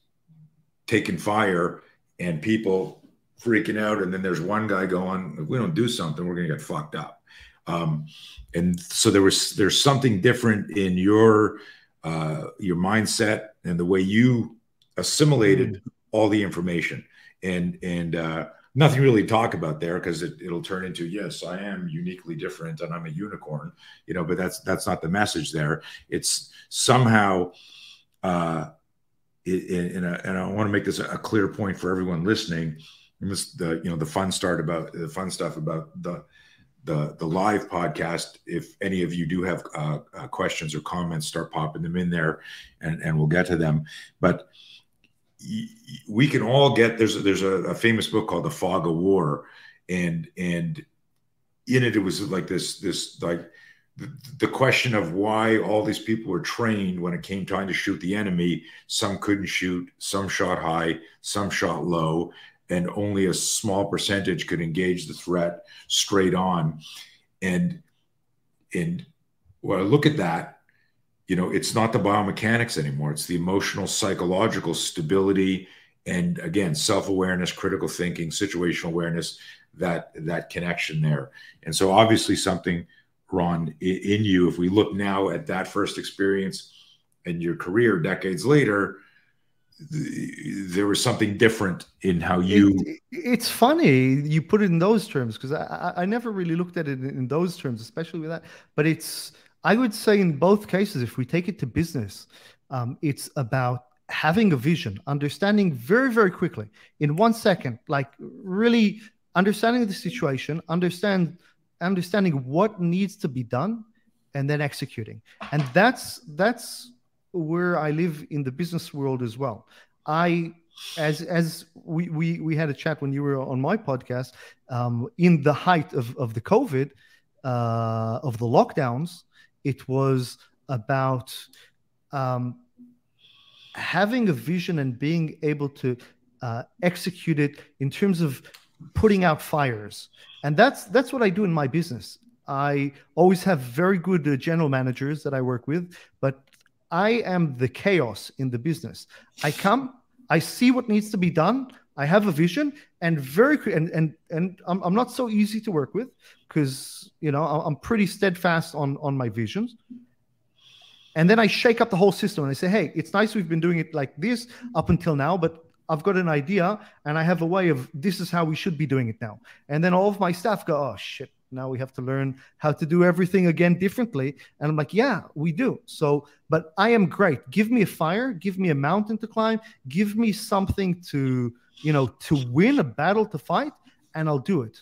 taking fire and people freaking out. And then there's one guy going, if we don't do something, we're going to get fucked up. And so there's something different in your mindset and the way you assimilated all the information, and nothing really to talk about there, because it'll turn into, yes, I am uniquely different and I'm a unicorn, but that's not the message there. It's somehow, and I want to make this a clear point for everyone listening. And this, the fun stuff about the live podcast. If any of you do have questions or comments, start popping them in there, and we'll get to them. But we can all get, there's a famous book called The Fog of War, and in it was like this like the question of why all these people were trained when it came time to shoot the enemy. Some couldn't shoot, some shot high, some shot low, and only a small percentage could engage the threat straight on. And when I look at that, it's not the biomechanics anymore. It's the emotional, psychological stability, and again, self-awareness, critical thinking, situational awareness, that connection there. And so obviously something, Ron, in you, if we look now at that first experience and your career decades later, there was something different in how you. It's funny you put it in those terms, because I never really looked at it in those terms, especially with that. But I would say in both cases, if we take it to business, it's about having a vision, understanding very, very quickly in 1 second, like really understanding the situation, understanding what needs to be done, and then executing. And that's where I live in the business world as well. As we had a chat when you were on my podcast, in the height of the COVID, of the lockdowns, it was about having a vision and being able to execute it in terms of putting out fires. And that's what I do in my business. I always have very good general managers that I work with, but I am the chaos in the business. I come, I see what needs to be done. I have a vision, and I'm not so easy to work with, because I'm pretty steadfast on my visions. And then I shake up the whole system and I say, hey, it's nice we've been doing it like this up until now, but I've got an idea and I have a way of, this is how we should be doing it now. And then all of my staff go, oh shit, now we have to learn how to do everything again differently. And I'm like, yeah, we do. So, but I am great. Give me a fire, give me a mountain to climb, give me something to win a battle, to fight, and I'll do it.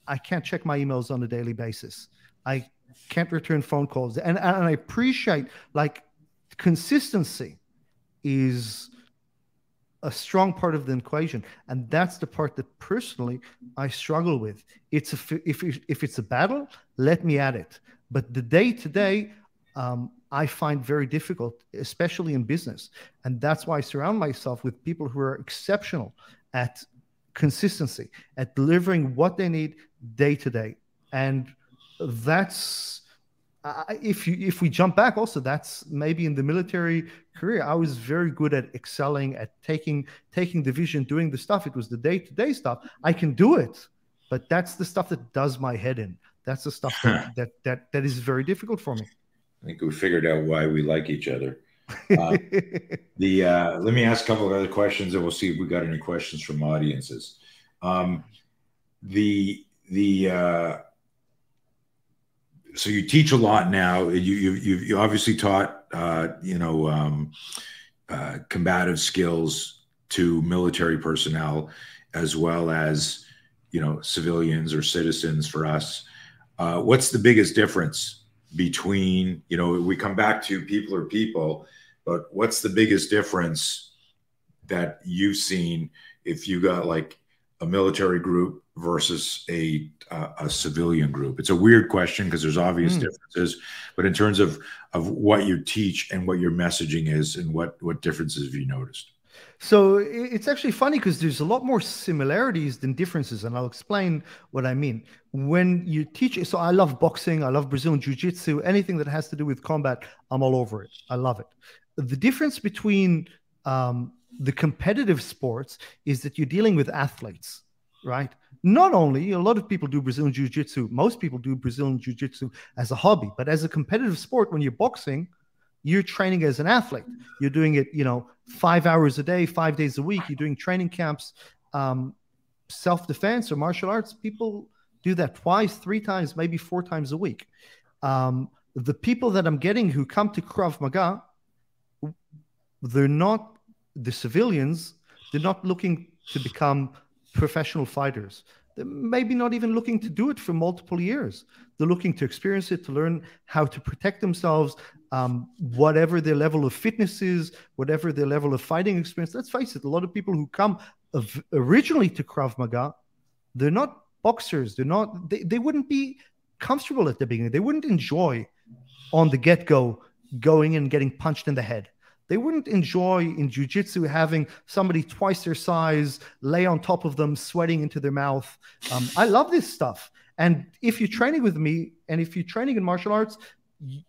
I can't check my emails on a daily basis. I can't return phone calls. And I appreciate, like, consistency is a strong part of the equation. And that's the part that personally I struggle with. If it's a battle, let me at it. But the day-to-day, I find very difficult, especially in business. And that's why I surround myself with people who are exceptional at consistency, at delivering what they need day to day. And that's, if we jump back also, that's maybe in the military career, I was very good at excelling at taking the vision, doing the stuff. It was the day-to-day stuff. I can do it, but that's the stuff that does my head in. That's the stuff that is very difficult for me. I think we figured out why we like each other. Let me ask a couple of other questions, and we'll see if we got any questions from audiences. So you teach a lot now. You obviously taught combative skills to military personnel, as well as civilians or citizens for us. What's the biggest difference between, we come back to people are people, but what's the biggest difference that you've seen if you got like a military group versus a civilian group? It's a weird question because there's obvious differences, but in terms of what you teach and what your messaging is, and what differences have you noticed? So it's actually funny because there's a lot more similarities than differences, and I'll explain what I mean. When you teach, so I love boxing, I love Brazilian jiu-jitsu, anything that has to do with combat, I'm all over it. I love it. The difference between the competitive sports is that you're dealing with athletes, right? Not only a lot of people do Brazilian jiu-jitsu, most people do Brazilian jiu-jitsu as a hobby, but as a competitive sport, when you're boxing, you're training as an athlete. You're doing it, 5 hours a day, 5 days a week. You're doing training camps, self-defense or martial arts. People do that twice, 3 times, maybe 4 times a week. The people that I'm getting who come to Krav Maga, they're not the civilians. They're not looking to become professional fighters. They're maybe not even looking to do it for multiple years. They're looking to experience it, to learn how to protect themselves, whatever their level of fitness is, whatever their level of fighting experience. Let's face it, a lot of people who come originally to Krav Maga, they're not boxers. They wouldn't be comfortable at the beginning. They wouldn't enjoy on the get-go going and getting punched in the head. They wouldn't enjoy in jiu-jitsu having somebody twice their size lay on top of them, sweating into their mouth. I love this stuff. And if you're training with me, and if you're training in martial arts,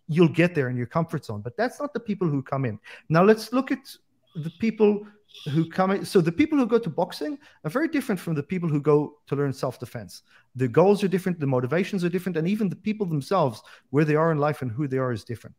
you'll get there in your comfort zone. But that's not the people who come in. Now let's look at the people who come in. So the people who go to boxing are very different from the people who go to learn self-defense. The goals are different, the motivations are different, and even the people themselves, where they are in life and who they are, is different.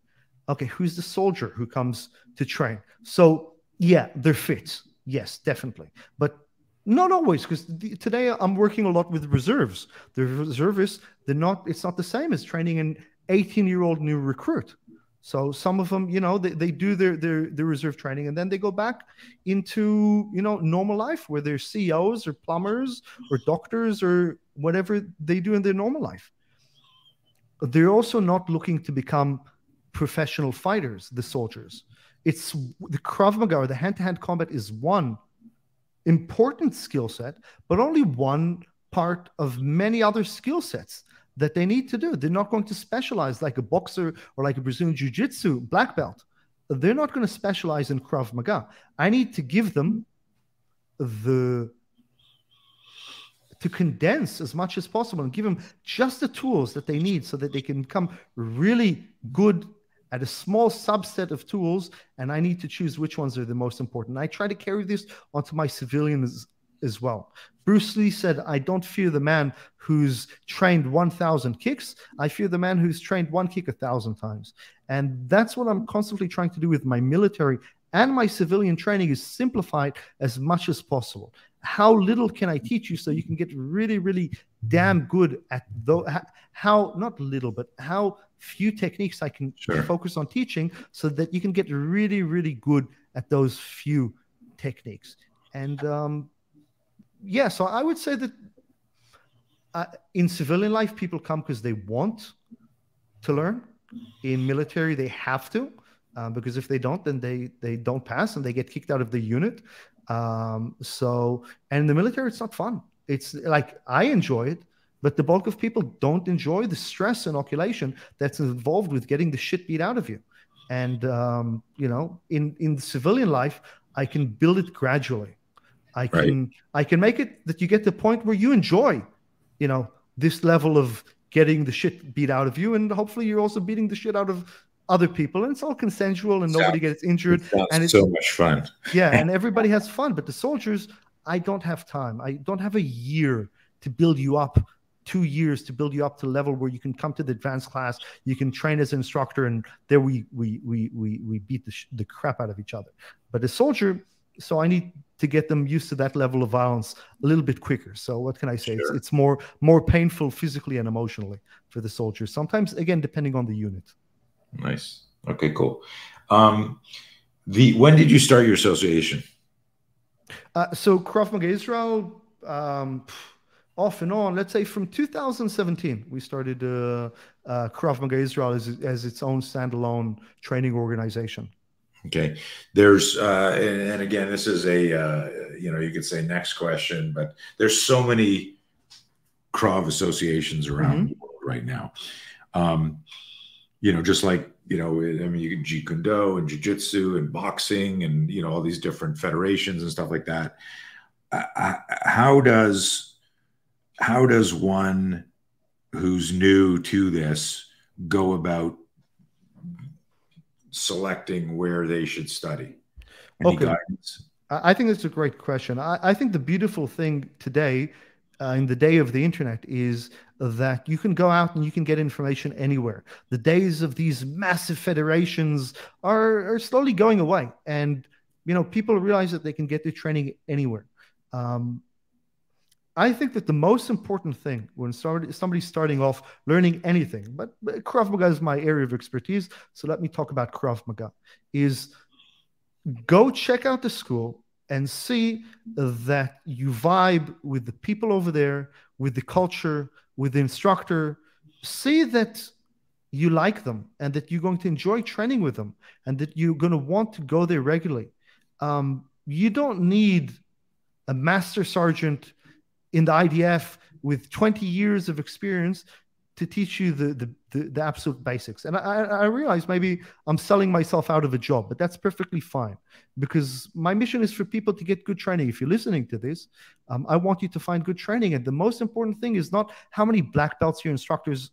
Okay, who's the soldier who comes to train? So yeah, they're fit. Yes, definitely. But not always, because today I'm working a lot with reserves. The reservists, it's not the same as training an 18-year-old new recruit. So some of them, they do their reserve training, and then they go back into, normal life where they're CEOs or plumbers or doctors or whatever they do in their normal life. They're also not looking to become professional fighters, the soldiers. It's the Krav Maga, or the hand-to-hand combat, is one important skill set, but only one part of many other skill sets that they need to do. They're not going to specialize like a boxer or like a Brazilian jiu-jitsu black belt. They're not going to specialize in Krav Maga. I need to give them to condense as much as possible and give them just the tools that they need so that they can become really good at a small subset of tools, and I need to choose which ones are the most important. I try to carry this onto my civilians as well. Bruce Lee said, I don't fear the man who's trained 1,000 kicks. I fear the man who's trained one kick 1,000 times. And that's what I'm constantly trying to do with my military and my civilian training, is simplify it as much as possible. How little can I teach you so you can get really, really damn good at not little, but how few techniques I can focus on teaching so that you can get really, really good at those few techniques. And so I would say that in civilian life, people come because they want to learn. In military, they have to, because if they don't, then they don't pass and they get kicked out of the unit. And in the military, it's not fun. It's like, I enjoy it, but the bulk of people don't enjoy the stress inoculation that's involved with getting the shit beat out of you. And, in civilian life, I can build it gradually. I can make it that you get to the point where you enjoy, this level of getting the shit beat out of you. And hopefully you're also beating the shit out of other people, and it's all consensual and nobody gets injured. And it's so much fun. Yeah. And everybody has fun. But the soldiers, I don't have time. I don't have a year to build you up, 2 years to build you up to the level where you can come to the advanced class, you can train as an instructor, and there we beat the crap out of each other. But a soldier, so I need to get them used to that level of violence a little bit quicker. So what can I say? Sure. It's more painful physically and emotionally for the soldiers. Sometimes, again, depending on the unit. Nice. Okay, cool. When did you start your association? So Krav Maga Israel, off and on, let's say from 2017, we started Krav Maga Israel as its own standalone training organization. Okay. There's, and again, this is you could say next question, but there's so many Krav associations around the world right now. just like, I mean, you can Jeet Kune Do and jiu-jitsu and boxing and, all these different federations and stuff like that. How does one who's new to this go about selecting where they should study? Any guidance? I think that's a great question. I think the beautiful thing today, in the day of the internet, is that you can go out and you can get information anywhere. The days of these massive federations are slowly going away, and people realize that they can get their training anywhere. I think that the most important thing when somebody's starting off learning anything, but Krav Maga is my area of expertise, so let me talk about Krav Maga, is go check out the school and see that you vibe with the people over there, with the culture, with the instructor. See that you like them and that you're going to enjoy training with them and that you're going to want to go there regularly. You don't need a master sergeant in the IDF with 20 years of experience to teach you the absolute basics. And I realize maybe I'm selling myself out of a job, but that's perfectly fine, because my mission is for people to get good training. If you're listening to this, I want you to find good training. And the most important thing is not how many black belts your instructor's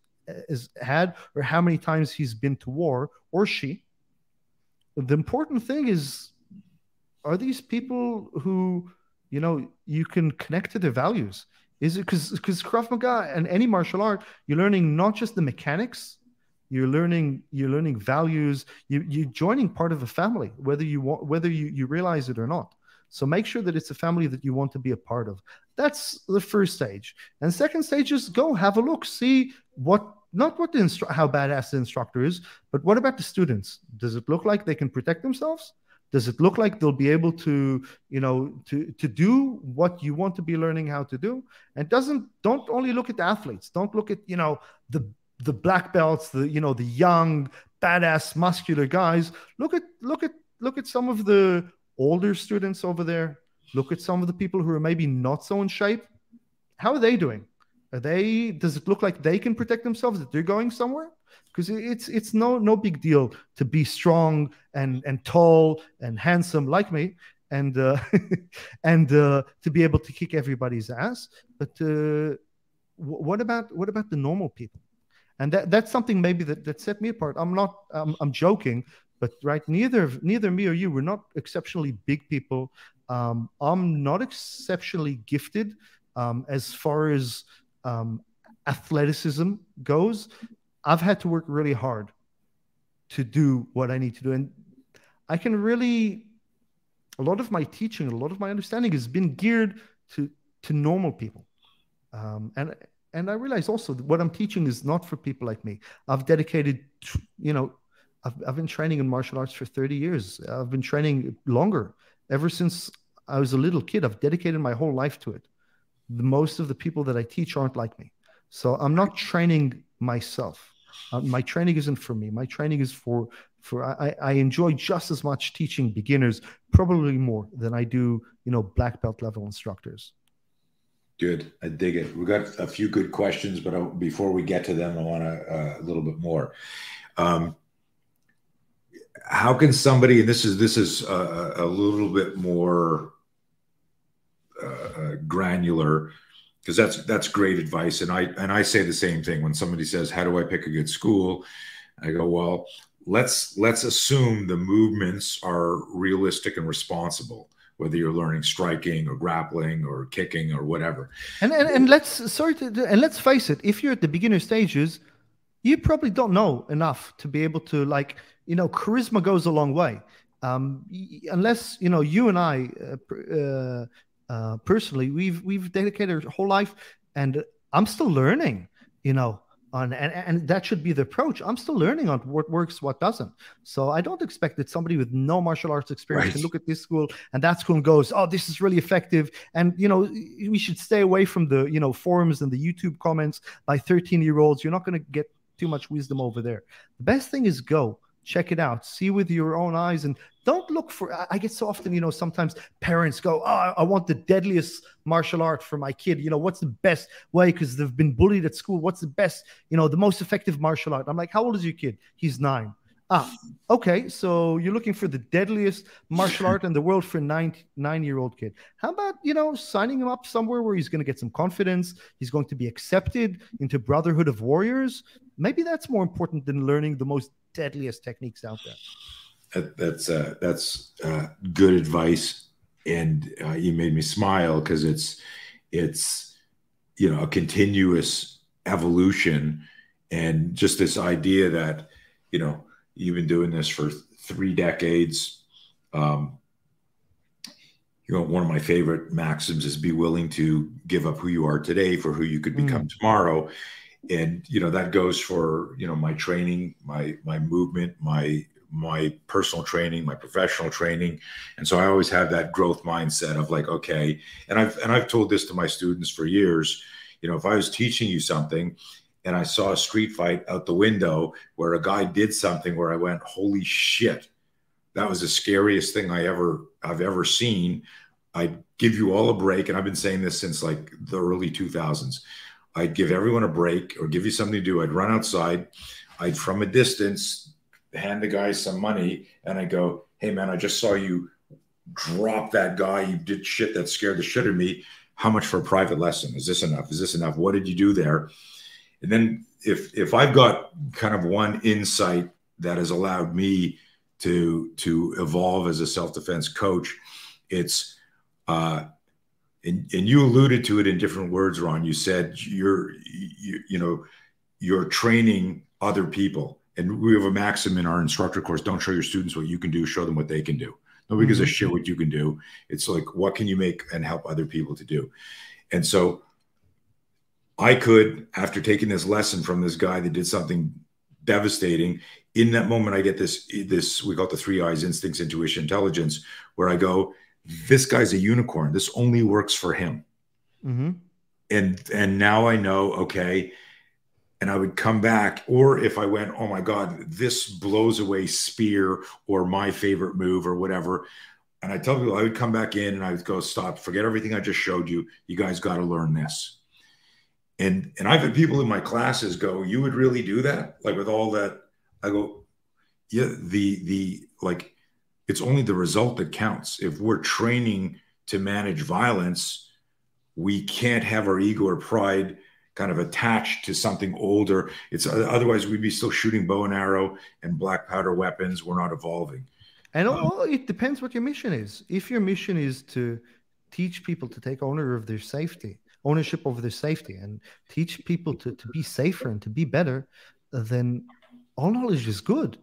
has had or how many times he's been to war, or she. The important thing is, are these people who, you can connect to their values? Is it because Krav Maga and any martial art, you're learning not just the mechanics, you're learning values. You're joining part of a family, whether you realize it or not. So make sure that it's a family that you want to be a part of. That's the first stage. And second stage is go have a look, see how badass the instructor is, but what about the students? Does it look like they can protect themselves? Does it look like they'll be able to do what you want to be learning how to do? And don't only look at the athletes. Don't look at, the black belts, the young, badass, muscular guys. Look at some of the older students over there. Look at some of the people who are maybe not so in shape. How are they doing? Does it look like they can protect themselves, that they're going somewhere? Because it's no big deal to be strong and tall and handsome like me, and to be able to kick everybody's ass. But what about the normal people? And that's something maybe that set me apart. I'm joking, but right, neither me or you, we're not exceptionally big people. I'm not exceptionally gifted as far as athleticism goes. I've had to work really hard to do what I need to do. And I can really, a lot of my teaching, a lot of my understanding has been geared to normal people. And I realize also that what I'm teaching is not for people like me. I've dedicated, I've been training in martial arts for 30 years. I've been training longer. Ever since I was a little kid, I've dedicated my whole life to it. Most of the people that I teach aren't like me. So I'm not training myself. My training isn't for me. My training is for I enjoy just as much teaching beginners, probably more than I do, black belt level instructors. Good. I dig it. We got a few good questions, but before we get to them, I want a little bit more. How can somebody, and this is a little bit more granular, because that's great advice. And I say the same thing when somebody says, how do I pick a good school? I go, well, let's assume the movements are realistic and responsible, whether you're learning striking or grappling or kicking or whatever. And let's face it, if you're at the beginner stages, you probably don't know enough to be able to, charisma goes a long way. Unless, you and I, personally, we've dedicated our whole life, and I'm still learning, and that should be the approach. I'm still learning on what works, what doesn't. So I don't expect that somebody with no martial arts experience can look at this school and that school and goes, oh, this is really effective. And, we should stay away from the, forums and the YouTube comments by 13-year-olds. You're not going to get too much wisdom over there. The best thing is go check it out, see with your own eyes, and don't look for. I get so often, sometimes parents go, "Oh, I want the deadliest martial art for my kid. What's the best way? Because they've been bullied at school. What's the best, the most effective martial art?" I'm like, "How old is your kid?" "He's 9." "Ah, okay. So you're looking for the deadliest martial art in the world for a 9-year-old kid. How about, signing him up somewhere where he's going to get some confidence? He's going to be accepted into Brotherhood of Warriors. Maybe that's more important than learning the most deadliest techniques out there." That's good advice, and you made me smile because it's a continuous evolution, and just this idea that you've been doing this for 3 decades. One of my favorite maxims is be willing to give up who you are today for who you could become tomorrow. And, that goes for, my training, my movement, my personal training, my professional training. And so I always have that growth mindset of like, okay. And I've told this to my students for years, if I was teaching you something and I saw a street fight out the window where a guy did something where I went, holy shit, that was the scariest thing I've ever seen. I'd give you all a break. And I've been saying this since like the early 2000s. I'd give everyone a break or give you something to do. I'd run outside. I'd, from a distance, hand the guy some money. And I go, hey, man, I just saw you drop that guy. You did shit that scared the shit out of me. How much for a private lesson? Is this enough? Is this enough? What did you do there? And then if I've got kind of one insight that has allowed me to evolve as a self-defense coach, it's and you alluded to it in different words, Ron. You said you're training other people. And we have a maxim in our instructor course: don't show your students what you can do, show them what they can do. Nobody gives a shit what you can do. It's like, what can you make and help other people to do? And so I could, after taking this lesson from this guy that did something devastating, in that moment, I get this, we call it the 3 I's: instincts, intuition, intelligence, where I go, this guy's a unicorn. This only works for him. And now I know, okay. And I would come back, or if I went, oh my God, this blows away spear or my favorite move or whatever. And I tell people, I would come back in and I would go, stop, forget everything I just showed you. You guys got to learn this. And I've had people in my classes go, you would really do that? Like with all that? I go, yeah, like, it's only the result that counts. If we're training to manage violence, we can't have our ego or pride kind of attached to something older. It's otherwise we'd be still shooting bow and arrow and black powder weapons. We're not evolving. And it depends what your mission is. If your mission is to teach people to take ownership over their safety, and teach people to be safer and to be better, then all knowledge is good.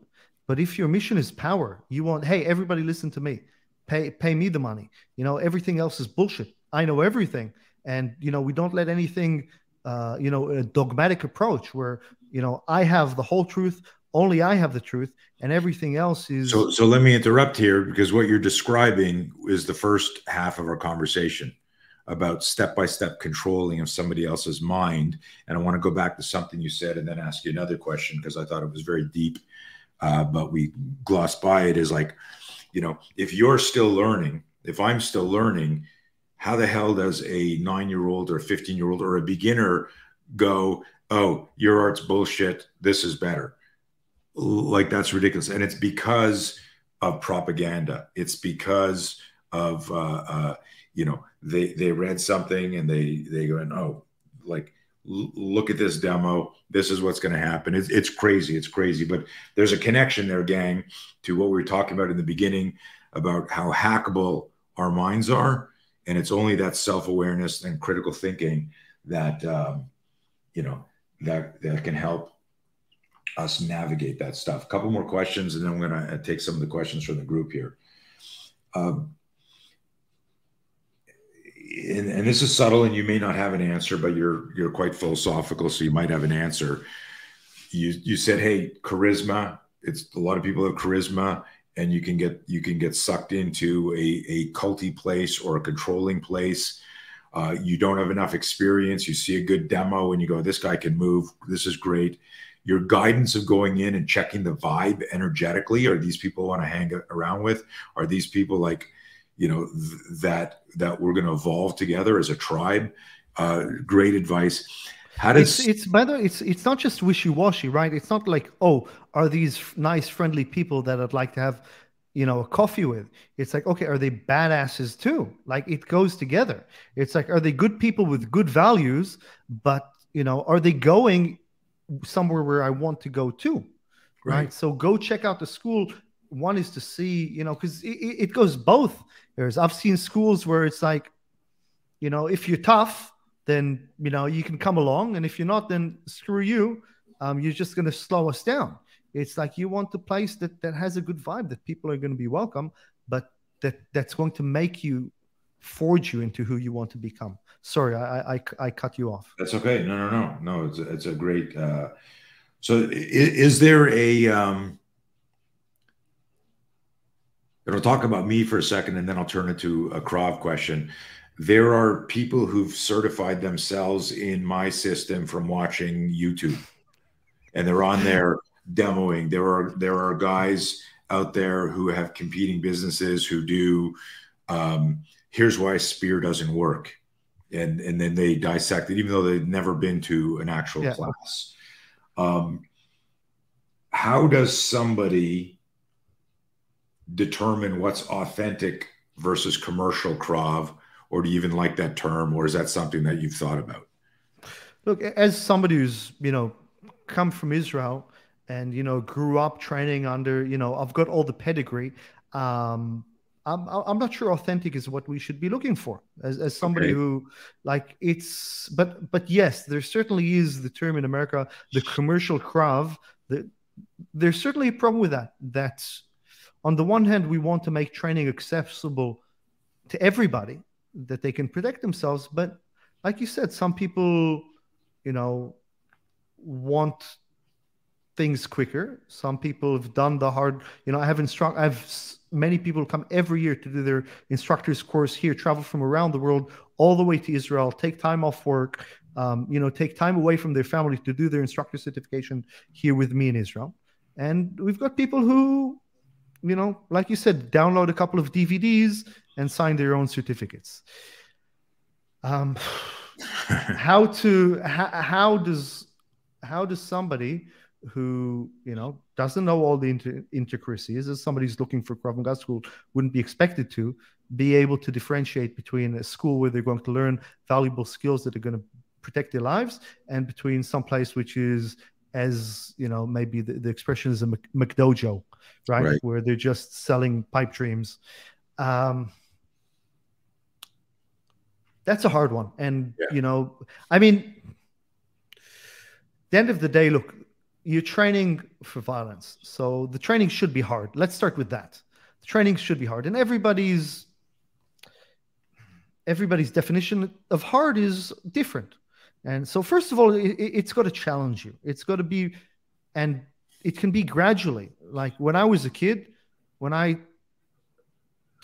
But if your mission is power, you want, hey, everybody listen to me, pay me the money. Everything else is bullshit. I know everything. And, we don't let anything, a dogmatic approach where, I have the whole truth, only I have the truth, and everything else is. So let me interrupt here, because what you're describing is the first half of our conversation about step-by-step controlling of somebody else's mind. And I want to go back to something you said and then ask you another question, because I thought it was very deep. But we glossed by it. Is like, if you're still learning, if I'm still learning, how the hell does a 9-year-old or a 15-year-old or a beginner go, oh, your art's bullshit, this is better? Like, that's ridiculous. And it's because of propaganda. It's because of, they read something and they go, oh, like, look at this demo. This is what's going to happen. It's crazy. It's crazy. But there's a connection there, gang, to what we were talking about in the beginning about how hackable our minds are. And it's only that self-awareness and critical thinking that, that can help us navigate that stuff. A couple more questions, and then I'm going to take some of the questions from the group here. And this is subtle, and you may not have an answer, but you're quite philosophical, so you might have an answer. You said, hey, charisma. It's a lot of people have charisma, and you can get sucked into a culty place or a controlling place. You don't have enough experience. You see a good demo and you go, this guy can move. This is great. your guidance of going in and checking the vibe energetically? Are these people I want to hang around with? Are these people like, you know, that we're going to evolve together as a tribe? Great advice. How does it's by the way, it's not just wishy-washy, right? It's not like, oh, are these nice, friendly people that I'd like to have, you know, a coffee with? It's like, okay, are they badasses too? Like it goes together. It's like, are they good people with good values? But you know, are they going somewhere where I want to go to? Right. So go check out the school. One is to see, you know, because it goes both. I've seen schools where it's like, you know, if you're tough, then, you know, you can come along. And if you're not, then screw you. You're just going to slow us down. It's like you want a place that has a good vibe, that people are going to be welcome, but that's going to make you, forge you into who you want to become. Sorry, I cut you off. That's okay. No. It's a great. So is there a? It'll talk about me for a second, and then I'll turn it to a Krav question. There are people who've certified themselves in my system from watching YouTube, and they're on there demoing. There are guys out there who have competing businesses who do. Here's why spear doesn't work, and then they dissect it, even though they've never been to an actual class. How does somebody determine what's authentic versus commercial Krav? Or do you even like that term? Or is that something that you've thought about? Look, as somebody who's, you know, come from Israel and, you know, grew up training under, you know, I've got all the pedigree. I'm not sure authentic is what we should be looking for as somebody who, like, it's, but yes, there certainly is the term in America, the commercial Krav. There's certainly a problem with that. That's, on the one hand, we want to make training accessible to everybody, that they can protect themselves. But like you said, some people, you know, want things quicker. Some people have done the hard, you know, I have many people come every year to do their instructor's course here, travel from around the world, all the way to Israel, take time off work, you know, take time away from their family to do their instructor certification here with me in Israel. And we've got people who, you know, like you said, download a couple of DVDs and sign their own certificates. How does somebody who, you know, doesn't know all the intricacies, as somebody who's looking for Krav Maga school wouldn't be expected to, be able to differentiate between a school where they're going to learn valuable skills that are going to protect their lives, and between some place which is, as you know, maybe the expression is a McDojo, right? Where they're just selling pipe dreams. That's a hard one. And, you know, I mean, at the end of the day, look, you're training for violence. So the training should be hard. Let's start with that. The training should be hard. And everybody's definition of hard is different. And so, first of all, it's got to challenge you. It's got to be, and it can be gradually. Like when I was a kid, when I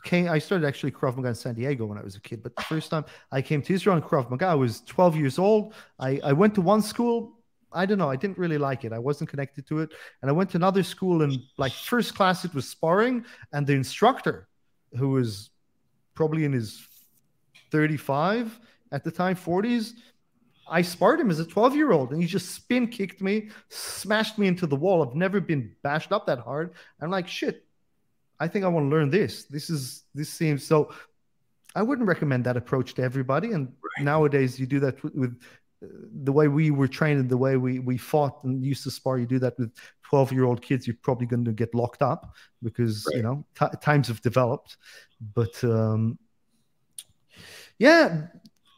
started actually Krav Maga in San Diego when I was a kid. But the first time I came to Israel in Krav Maga, I was 12 years old. I went to one school. I don't know. I didn't really like it. I wasn't connected to it. And I went to another school, and like first class, it was sparring. And the instructor, who was probably in his 35 at the time, 40s, I sparred him as a 12-year-old, and he just spin kicked me, smashed me into the wall. I've never been bashed up that hard. I'm like, shit, I think I want to learn this. This seems so. I wouldn't recommend that approach to everybody. And nowadays, you do that with the way we were trained and the way we fought and used to spar. You do that with 12-year-old kids, you're probably going to get locked up because you know times have developed. But yeah.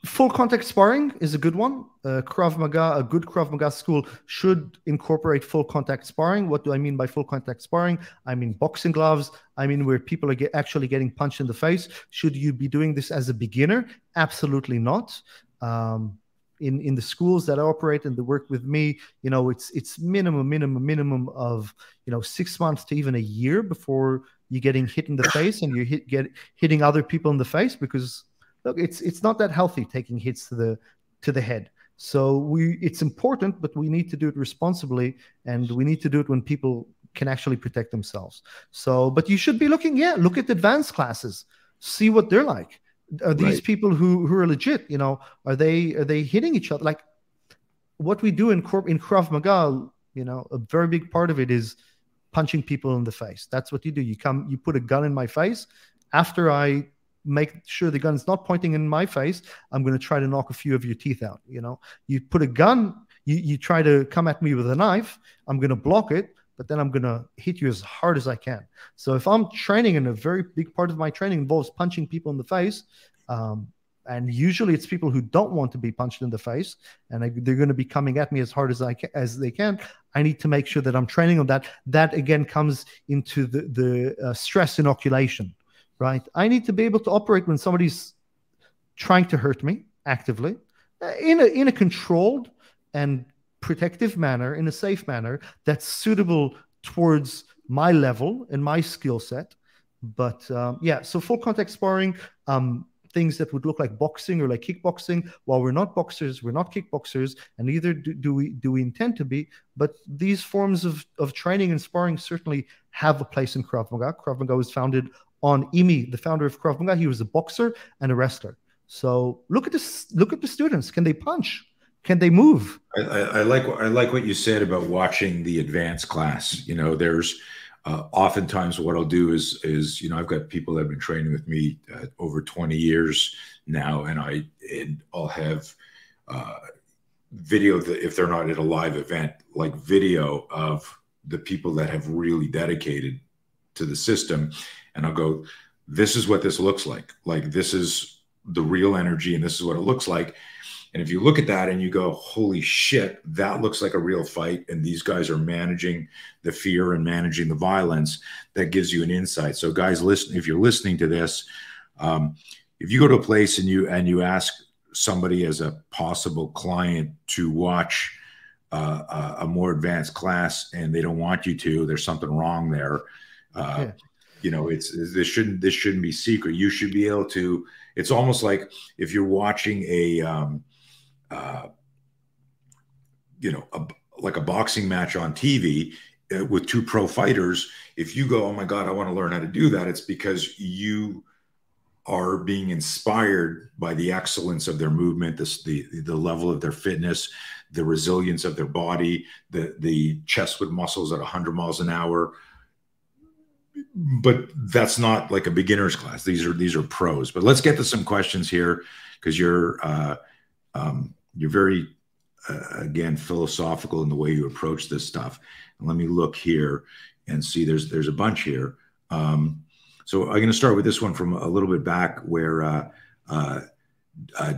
Full contact sparring is a good one. Krav Maga, a good Krav Maga school should incorporate full contact sparring. What do I mean by full contact sparring? I mean boxing gloves. I mean where people are actually getting punched in the face. Should you be doing this as a beginner? Absolutely not. In the schools that operate and that work with me, you know, it's minimum of, you know, 6 months to even a year before you're getting hit in the face and you're hitting other people in the face, because look, it's not that healthy taking hits to the head. So it's important, but we need to do it responsibly, and we need to do it when people can actually protect themselves. So, but you should be looking, look at advanced classes, see what they're like. Are these people who are legit? You know, are they hitting each other? Like what we do in Krav Maga, you know, a very big part of it is punching people in the face. That's what you do. You put a gun in my face. After I make sure the gun's not pointing in my face, I'm going to try to knock a few of your teeth out. You know, you put a gun, you try to come at me with a knife, I'm going to block it, but then I'm going to hit you as hard as I can. So if I'm training, and a very big part of my training involves punching people in the face, and usually it's people who don't want to be punched in the face, and they're going to be coming at me as hard as they can. I need to make sure that I'm training on that. That again comes into the stress inoculation, right? I need to be able to operate when somebody's trying to hurt me actively, in a controlled and protective manner, in a safe manner that's suitable towards my level and my skill set. But so full contact sparring, things that would look like boxing or like kickboxing. While we're not boxers, we're not kickboxers, and neither do we intend to be. But these forms of training and sparring certainly have a place in Krav Maga. Krav Maga was founded on Imi, the founder of Krav Maga. He was a boxer and a wrestler. So look at this. Look at the students. Can they punch? Can they move? I like what you said about watching the advanced class. You know, there's oftentimes what I'll do is you know, I've got people that have been training with me over 20 years now, and I'll have video that, if they're not at a live event, like video of the people that have really dedicated to the system, and I'll go, this is what this looks like. Like, this is the real energy, and this is what it looks like. And if you look at that and you go, holy shit, that looks like a real fight, and these guys are managing the fear and managing the violence, that gives you an insight. So guys, listen, if you're listening to this, if you go to a place and you ask somebody as a possible client to watch a more advanced class and they don't want you to, there's something wrong there. You know, this shouldn't be secret. You should be able to. It's almost like if you're watching like a boxing match on TV with two pro fighters. If you go, oh my God, I want to learn how to do that, it's because you are being inspired by the excellence of their movement, the level of their fitness, the resilience of their body, the chest with muscles at 100 miles an hour. But that's not like a beginner's class. These are pros. But let's get to some questions here, because you're very again philosophical in the way you approach this stuff. And let me look here and see. There's a bunch here. So I'm going to start with this one from a little bit back, where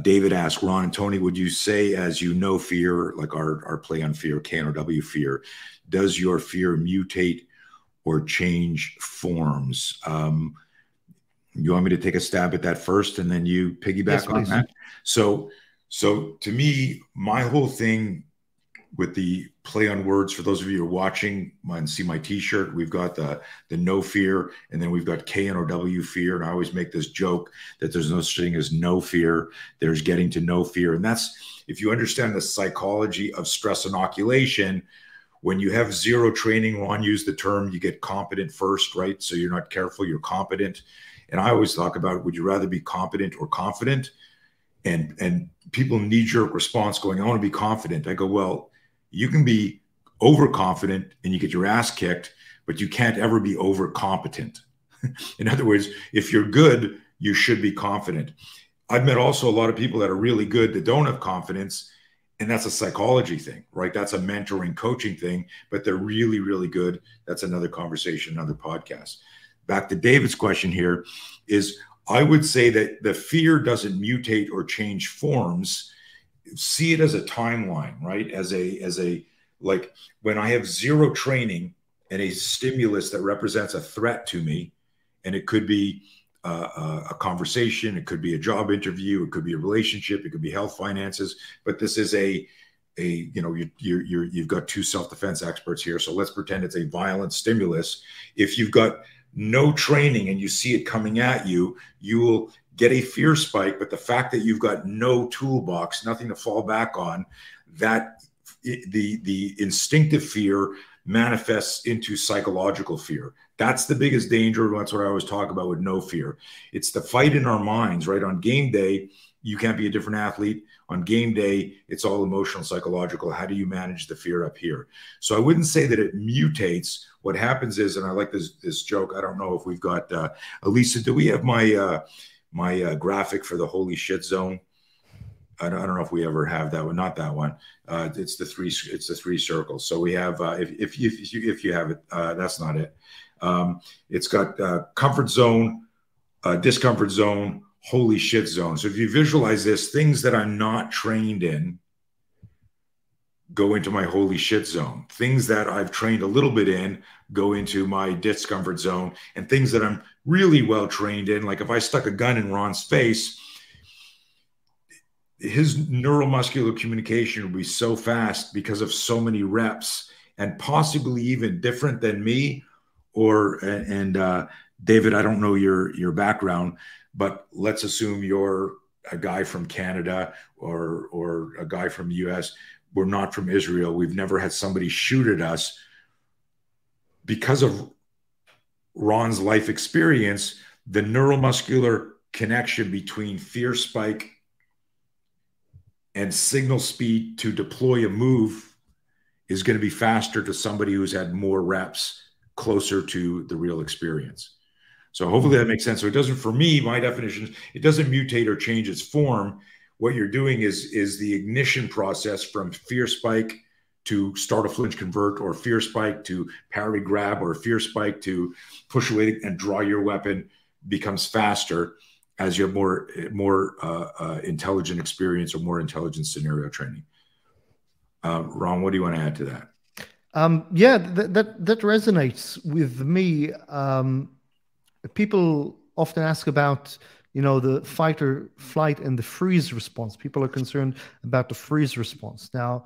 David asked, Ron and Tony, would you say, as you know, fear, like our play on fear, KNOW fear, does your fear mutate or change forms? You want me to take a stab at that first, and then you piggyback on that? So to me, my whole thing with the play on words, for those of you who are watching and see my t-shirt, we've got the no fear, and then we've got KNOW fear. And I always make this joke that there's no such thing as no fear. There's getting to know fear. And that's, if you understand the psychology of stress inoculation, when you have zero training, Ron used the term, you get competent first, right? So you're not careful, you're competent. And I always talk about, would you rather be competent or confident? And people knee-jerk response going, I want to be confident. I go, well, you can be overconfident and you get your ass kicked, but you can't ever be overcompetent. In other words, if you're good, you should be confident. I've met also a lot of people that are really good that don't have confidence, and that's a psychology thing, right? That's a mentoring, coaching thing, but they're really, really good. That's another conversation, another podcast. Back to David's question here is, I would say that the fear doesn't mutate or change forms. See it as a timeline, right? As a like, when I have zero training and a stimulus that represents a threat to me, and it could be a conversation, it could be a job interview, it could be a relationship, it could be health, finances, but this is you know, you've got two self-defense experts here, so let's pretend it's a violent stimulus. If you've got no training and you see it coming at you, you will get a fear spike, but the fact that you've got no toolbox, nothing to fall back on, that the instinctive fear manifests into psychological fear. That's the biggest danger. That's what I always talk about with no fear. It's the fight in our minds, right? On game day, you can't be a different athlete. On game day, it's all emotional, psychological. How do you manage the fear up here? So I wouldn't say that it mutates. What happens is, and I like this joke. I don't know if we've got Elisa. Do we have my graphic for the holy shit zone? I don't know if we ever have that one. Not that one. It's the three circles. So we have if you have it, that's not it. It's got comfort zone, discomfort zone, holy shit zone. So if you visualize this, things that I'm not trained in go into my holy shit zone. Things that I've trained a little bit in go into my discomfort zone, and things that I'm really well trained in, like if I stuck a gun in Ron's face, his neuromuscular communication would be so fast because of so many reps, and possibly even different than me. David, I don't know your background, but let's assume you're a guy from Canada or a guy from the US. We're not from Israel. We've never had somebody shoot at us. Because of Ron's life experience, the neuromuscular connection between fear spike and signal speed to deploy a move is going to be faster to somebody who's had more reps closer to the real experience. So hopefully that makes sense. So it doesn't, for me, my definition, it doesn't mutate or change its form. What you're doing is the ignition process from fear spike to start a flinch convert, or fear spike to parry grab, or fear spike to push away and draw your weapon becomes faster as you have more intelligent experience or more intelligent scenario training. Ron, what do you want to add to that? Yeah, that resonates with me. People often ask about, the fight or flight and the freeze response. People are concerned about the freeze response. Now,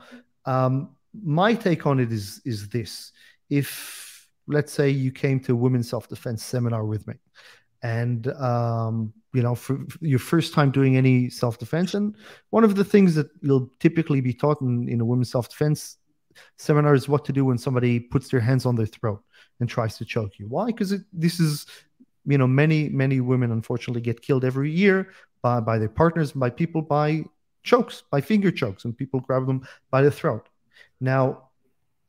my take on it is this. If, let's say, you came to a women's self-defense seminar with me, and for your first time doing any self-defense, and one of the things that you'll typically be taught in a women's self-defense seminar is what to do when somebody puts their hands on their throat and tries to choke you. Why? Because this is, many women unfortunately get killed every year by their partners, by people, by chokes, by finger chokes, and people grab them by the throat. Now,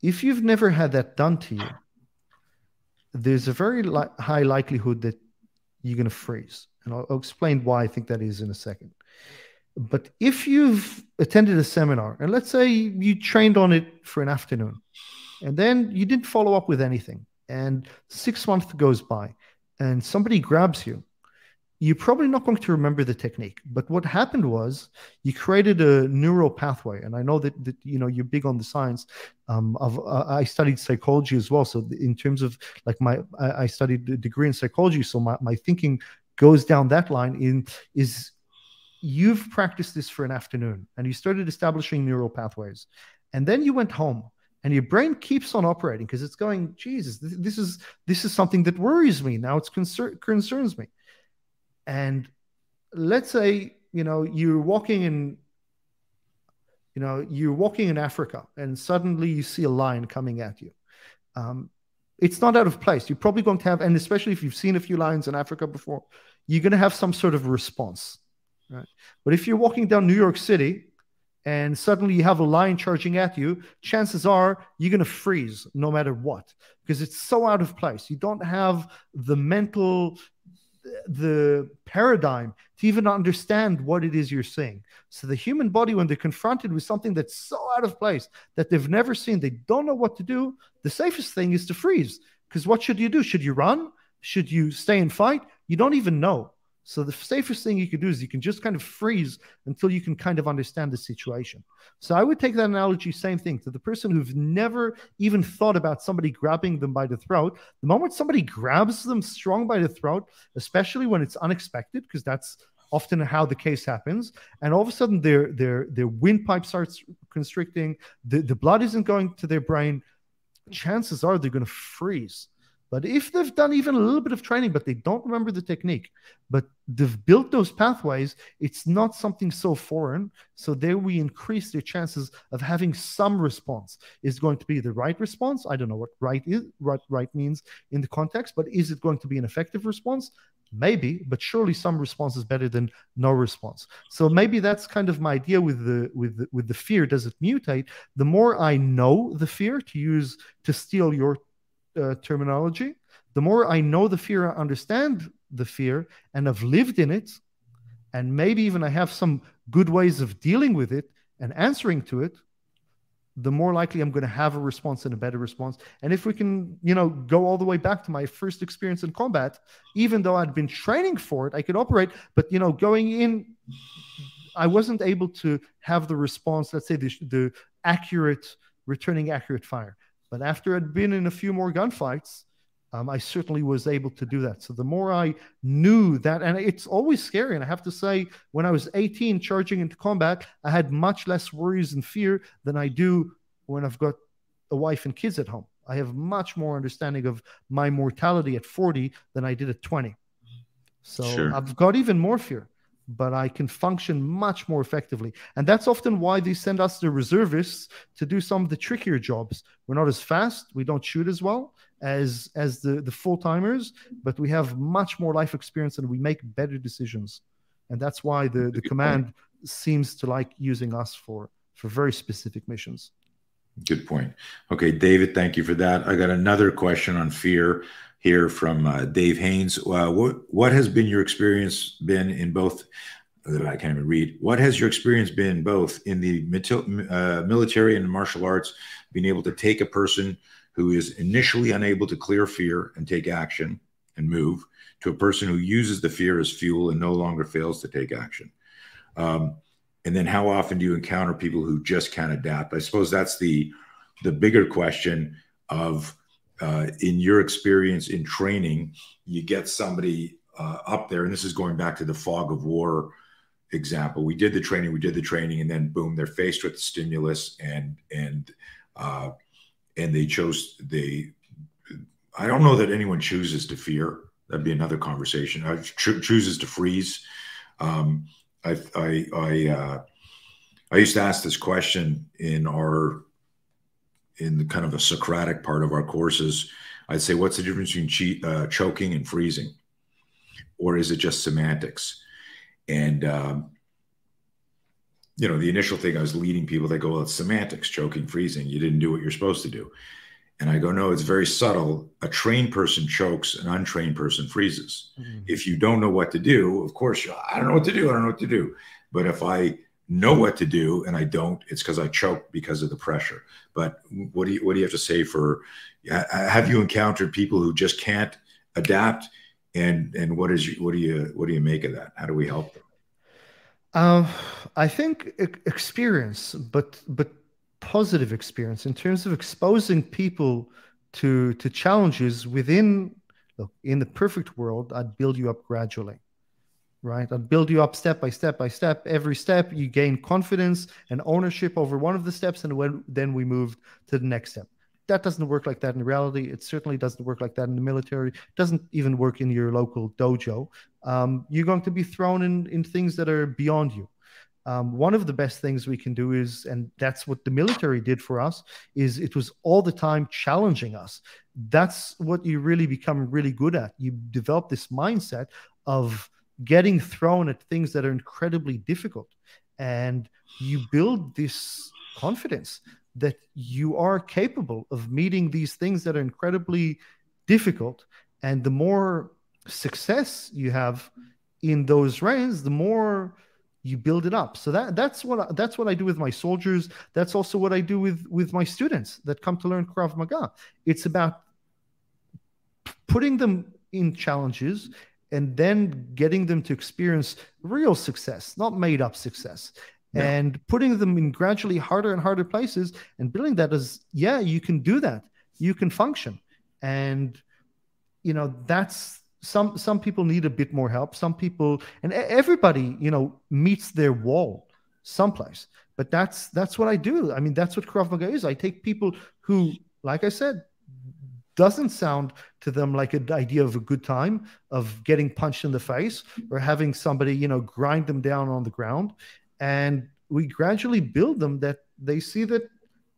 if you've never had that done to you, there's a very high likelihood that you're going to freeze. And I'll explain why I think that is in a second. But if you've attended a seminar, and let's say you trained on it for an afternoon, and then you didn't follow up with anything, and 6 months goes by, and somebody grabs you, you're probably not going to remember the technique. But what happened was you created a neural pathway. And I know that you're big on the science I studied psychology as well. So in terms of I studied a degree in psychology. So my thinking goes down that line is you've practiced this for an afternoon and you started establishing neural pathways. And then you went home. And your brain keeps on operating because it's going, Jesus, this is something that worries me. Now it concerns me. And let's say, you're walking in Africa and suddenly you see a lion coming at you. It's not out of place. You're probably going to have, and especially if you've seen a few lions in Africa before, you're going to have some sort of response, right? But if you're walking down New York City and suddenly you have a lion charging at you, chances are you're going to freeze no matter what, because it's so out of place. You don't have the paradigm to even understand what it is you're seeing. So the human body, when they're confronted with something that's so out of place that they've never seen, they don't know what to do, the safest thing is to freeze. Because what should you do? Should you run? Should you stay and fight? You don't even know. So the safest thing you can do is you can just kind of freeze until you can kind of understand the situation. So I would take that analogy, same thing, to the person who've never even thought about somebody grabbing them by the throat. The moment somebody grabs them strong by the throat, especially when it's unexpected, because that's often how the case happens, and all of a sudden their windpipe starts constricting, the blood isn't going to their brain, chances are they're going to freeze. But if they've done even a little bit of training, but they don't remember the technique, but they've built those pathways, it's not something so foreign. So there we increase their chances of having some response. Is going to be the right response? I don't know what right means in the context, but is it going to be an effective response? Maybe, but surely some response is better than no response. So maybe that's kind of my idea with the fear. Does it mutate? The more I know the fear, to steal your terminology, the more I know the fear, I understand the fear, and have lived in it, and maybe even I have some good ways of dealing with it and answering to it, the more likely I'm going to have a response and a better response. And if we can, go all the way back to my first experience in combat, even though I'd been training for it, I could operate, but, going in, I wasn't able to have the response, let's say the returning accurate fire. But after I'd been in a few more gunfights, I certainly was able to do that. So the more I knew that, and it's always scary. And I have to say, when I was 18 charging into combat, I had much less worries and fear than I do when I've got a wife and kids at home. I have much more understanding of my mortality at 40 than I did at 20. So sure. I've got even more fear, but I can function much more effectively. And that's often why they send us the reservists to do some of the trickier jobs. We're not as fast. We don't shoot as well as the full-timers, but we have much more life experience and we make better decisions. And that's why the command seems to like using us for very specific missions. Good point. Okay, David, thank you for that. I got another question on fear here from Dave Haynes. What has been your experience been in both? I can't even read. What has your experience been both in the military and martial arts, being able to take a person who is initially unable to clear fear and take action and move, to a person who uses the fear as fuel and no longer fails to take action? And then how often do you encounter people who just can't adapt? I suppose that's the bigger question of, in your experience in training, you get somebody up there, and this is going back to the fog of war example. We did the training, and then boom, they're faced with the stimulus, and they chose I don't know that anyone chooses to fear. That'd be another conversation. Chooses to freeze. I used to ask this question in the kind of a Socratic part of our courses. I'd say, what's the difference between choking and freezing? Or is it just semantics? And, the initial thing I was leading people, they go, well, it's semantics, choking, freezing. You didn't do what you're supposed to do. And I go, no, it's very subtle. A trained person chokes, an untrained person freezes. Mm-hmm. If you don't know what to do, of course, I don't know what to do. I don't know what to do. But if I know what to do and I don't, it's because I choke because of the pressure. But what do you have to say have you encountered people who just can't adapt? And what do you make of that? How do we help them? I think experience, but positive experience in terms of exposing people to challenges within. Look, in the perfect world, I'd build you up gradually, right? I'd build you up step by step by step. Every step you gain confidence and ownership over one of the steps, and then we moved to the next step. That doesn't work like that in reality. It certainly doesn't work like that in the military. It doesn't even work in your local dojo. You're going to be thrown in things that are beyond you. One of the best things we can do is, and that's what the military did for us, is it was all the time challenging us. That's what you really become really good at. You develop this mindset of getting thrown at things that are incredibly difficult, and you build this confidence that you are capable of meeting these things that are incredibly difficult. And the more success you have in those ranks, the more you build it up. So that's what I do with my soldiers. That's also what I do with my students that come to learn Krav Maga. It's about putting them in challenges and then getting them to experience real success, not made up success. Yeah. And putting them in gradually harder and harder places and building that as, yeah, you can do that. You can function. And, that's some people need a bit more help. Some people, and everybody, meets their wall someplace. But that's what I do. I mean, that's what Krav Maga is. I take people who, like I said, doesn't sound to them like an idea of a good time, of getting punched in the face or having somebody, grind them down on the ground. And we gradually build them that they see that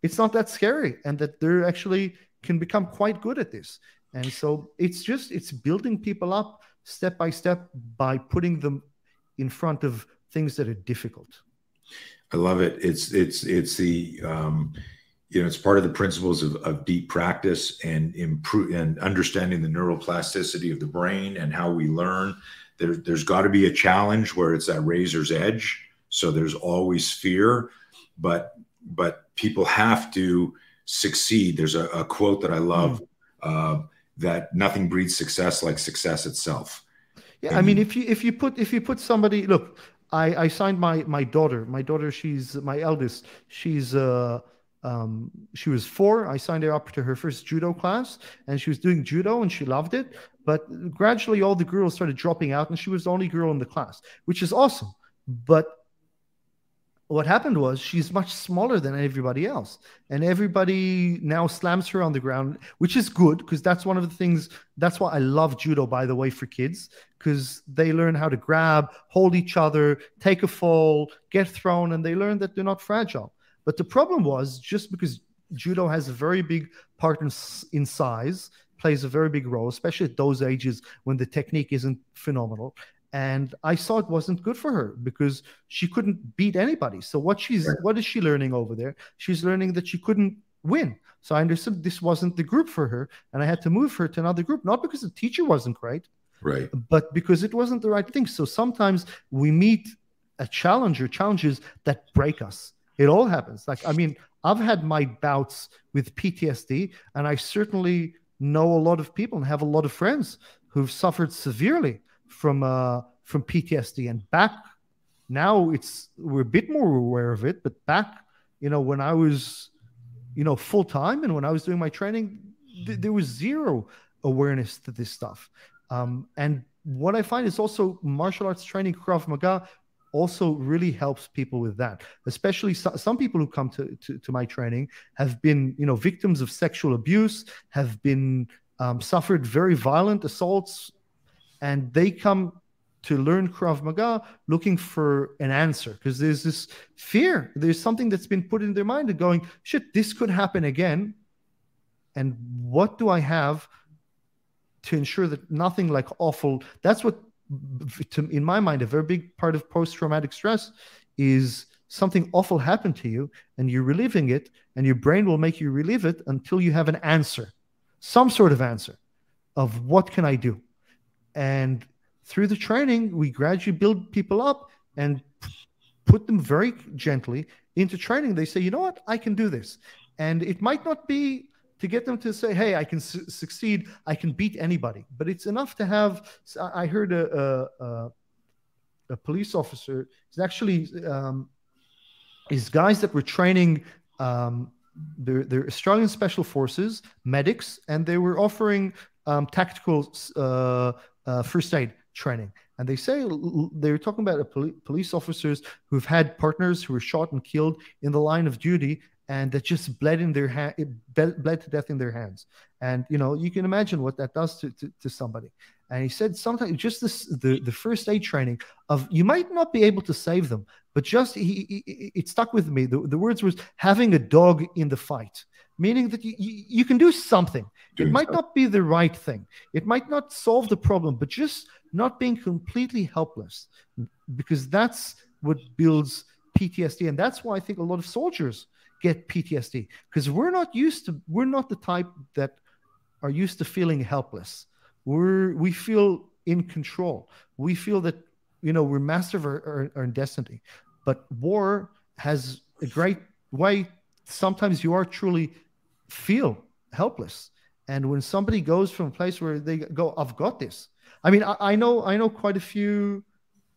it's not that scary and that they're actually can become quite good at this. And so it's building people up step by step by putting them in front of things that are difficult. I love it. It's the it's part of the principles of deep practice and improve and understanding the neuroplasticity of the brain and how we learn. There's got to be a challenge where it's that razor's edge. So there's always fear, but people have to succeed. There's a quote that I love, that nothing breeds success like success itself. Yeah, and I mean, if you put somebody, look, I signed my daughter. My daughter, she's my eldest. She was 4. I signed her up to her first judo class, and she was doing judo, and she loved it. But gradually, all the girls started dropping out, and she was the only girl in the class, which is awesome. But what happened was she's much smaller than everybody else, and everybody now slams her on the ground, which is good because that's one of the things. That's why I love judo, by the way, for kids, because they learn how to grab, hold each other, take a fall, get thrown, and they learn that they're not fragile. But the problem was, just because judo has a very big part in size, plays a very big role, especially at those ages when the technique isn't phenomenal. And I saw it wasn't good for her because she couldn't beat anybody. So what is she learning over there? She's learning that she couldn't win. So I understood this wasn't the group for her, and I had to move her to another group, not because the teacher wasn't great, right, but because it wasn't the right thing. So sometimes we meet challenges that break us. It all happens. Like, I mean, I've had my bouts with PTSD, and I certainly know a lot of people and have a lot of friends who've suffered severely from PTSD. And back now, we're a bit more aware of it. But back, when I was, full time and when I was doing my training, there was zero awareness to this stuff. And what I find is also martial arts training, Krav Maga, also really helps people with that. Especially some people who come to my training have been, victims of sexual abuse, have been suffered very violent assaults, and they come to learn Krav Maga looking for an answer because there's this fear. There's something that's been put in their mind of going, shit, this could happen again. And what do I have to ensure that nothing like awful? That's what, in my mind, a very big part of post-traumatic stress is something awful happened to you and you're reliving it, and your brain will make you relive it until you have an answer, some sort of answer of what can I do? And through the training, we gradually build people up and put them very gently into training. They say, you know what, I can do this. And it might not be to get them to say, hey, I can succeed, I can beat anybody. But it's enough to have, I heard a police officer, it's actually, is guys that were training, they're Australian Special Forces, medics, and they were offering tactical first aid training. And they were talking about police officers who've had partners who were shot and killed in the line of duty, and that just bled to death in their hands. And you can imagine what that does to somebody. And he said sometimes just the first aid training of, you might not be able to save them, but just it stuck with me. The words was having a dog in the fight, meaning that you can do something. It might not be the right thing. It might not solve the problem, but just not being completely helpless, because that's what builds PTSD. And that's why I think a lot of soldiers get PTSD, because we're not the type that are used to feeling helpless. We feel in control. We feel that, we're master of our destiny. But war has a great way. Sometimes you are truly feel helpless. And when somebody goes from a place where they go, I've got this. I mean, I know quite a few.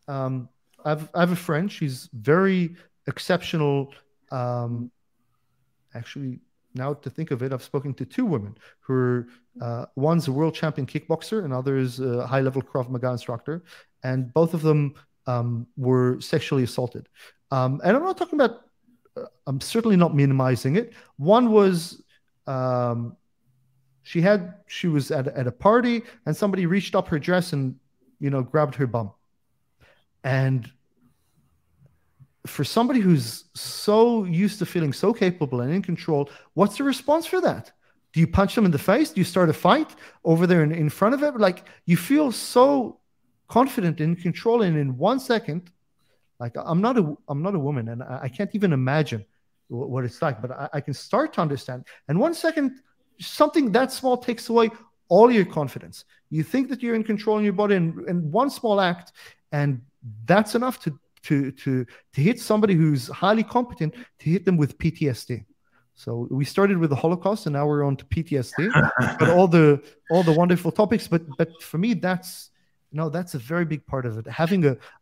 I have a friend. She's very exceptional. Actually, now to think of it, I've spoken to 2 women who are, one's a world champion kickboxer and others a high-level Krav Maga instructor. And both of them were sexually assaulted. And I'm not talking about, I'm certainly not minimizing it. One was, She was at a party, and somebody reached up her dress and, grabbed her bum. And for somebody who's so used to feeling so capable and in control, what's the response for that? Do you punch them in the face? Do you start a fight over there in front of it? Like, you feel so confident and in control, and in 1 second, like, I'm not a woman, and I can't even imagine what it's like, but I can start to understand. And 1 second, something that small takes away all your confidence. You think that you're in control in your body, and one small act, and that's enough to hit somebody who's highly competent, to hit them with PTSD. So we started with the Holocaust, and now we're on to PTSD, but all the wonderful topics. But for me, that's a very big part of it.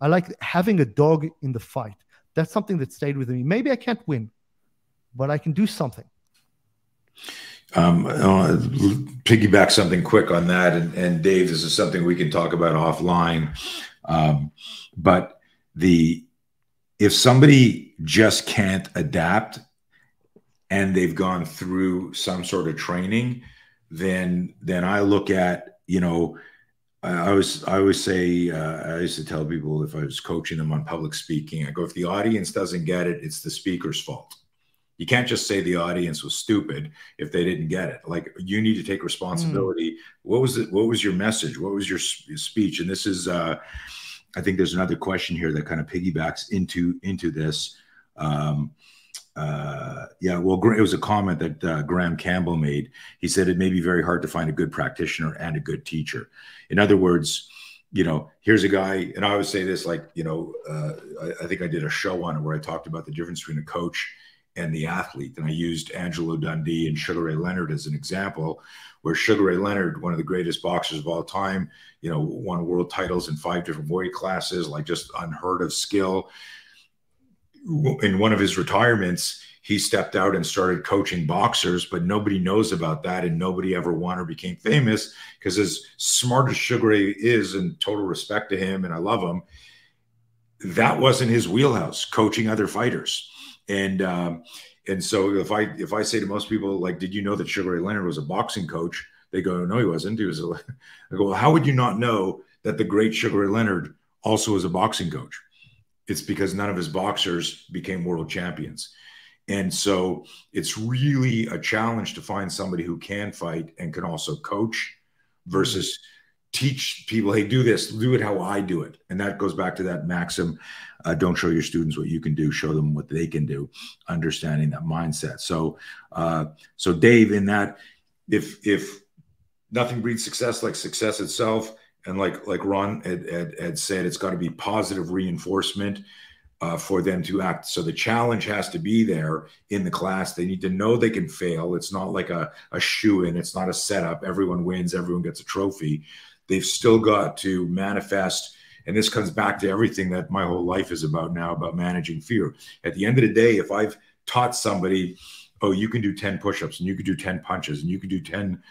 I like having a dog in the fight. That's something that stayed with me. Maybe I can't win, but I can do something. I'll piggyback something quick on that, and Dave, this is something we can talk about offline. But if somebody just can't adapt and they've gone through some sort of training, then I look at, I always say, I used to tell people, if I was coaching them on public speaking, I go, if the audience doesn't get it, it's the speaker's fault. You can't just say the audience was stupid if they didn't get it. Like, you need to take responsibility. What was it? What was your message? What was your speech? And this is, I think there's another question here that kind of piggybacks into this. Yeah, well, it was a comment that Graham Campbell made. He said it may be very hard to find a good practitioner and a good teacher. In other words, here's a guy, and I always say this, like, I think I did a show on it where I talked about the difference between a coach and the athlete. And I used Angelo Dundee and Sugar Ray Leonard as an example, where Sugar Ray Leonard, one of the greatest boxers of all time, won world titles in 5 different weight classes, like just unheard of skill. In one of his retirements, he stepped out and started coaching boxers, but nobody knows about that, and nobody ever won or became famous, because as smart as Sugar Ray is, and total respect to him, and I love him, that wasn't his wheelhouse, coaching other fighters. And so if I say to most people, like, did you know that Sugar Ray Leonard was a boxing coach? They go, no, he wasn't. I go, well, how would you not know that the great Sugar Ray Leonard also was a boxing coach? It's because none of his boxers became world champions. And so it's really a challenge to find somebody who can fight and can also coach, versus teach people, hey, do this, do it how I do it. And that goes back to that maxim, don't show your students what you can do, show them what they can do, understanding that mindset. So Dave, in that, if nothing breeds success like success itself, and like Ron had said, it's got to be positive reinforcement for them to act. So the challenge has to be there in the class. They need to know they can fail. It's not like a shoe-in. It's not a setup. Everyone wins. Everyone gets a trophy. They've still got to manifest. And this comes back to everything that my whole life is about now, about managing fear. At the end of the day, if I've taught somebody, oh, you can do 10 push-ups, and you can do 10 punches, and you can do 10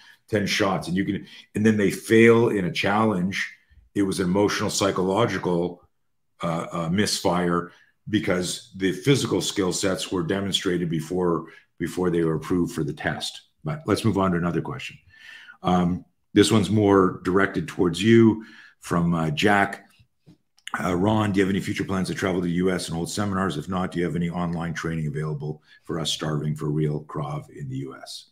shots, and then they fail in a challenge, it was emotional, psychological misfire, because the physical skill sets were demonstrated before they were approved for the test. But let's move on to another question. This one's more directed towards you, from Jack. Ron, do you have any future plans to travel to the U.S. and hold seminars? If not, do you have any online training available for us starving for real Krav in the U.S.?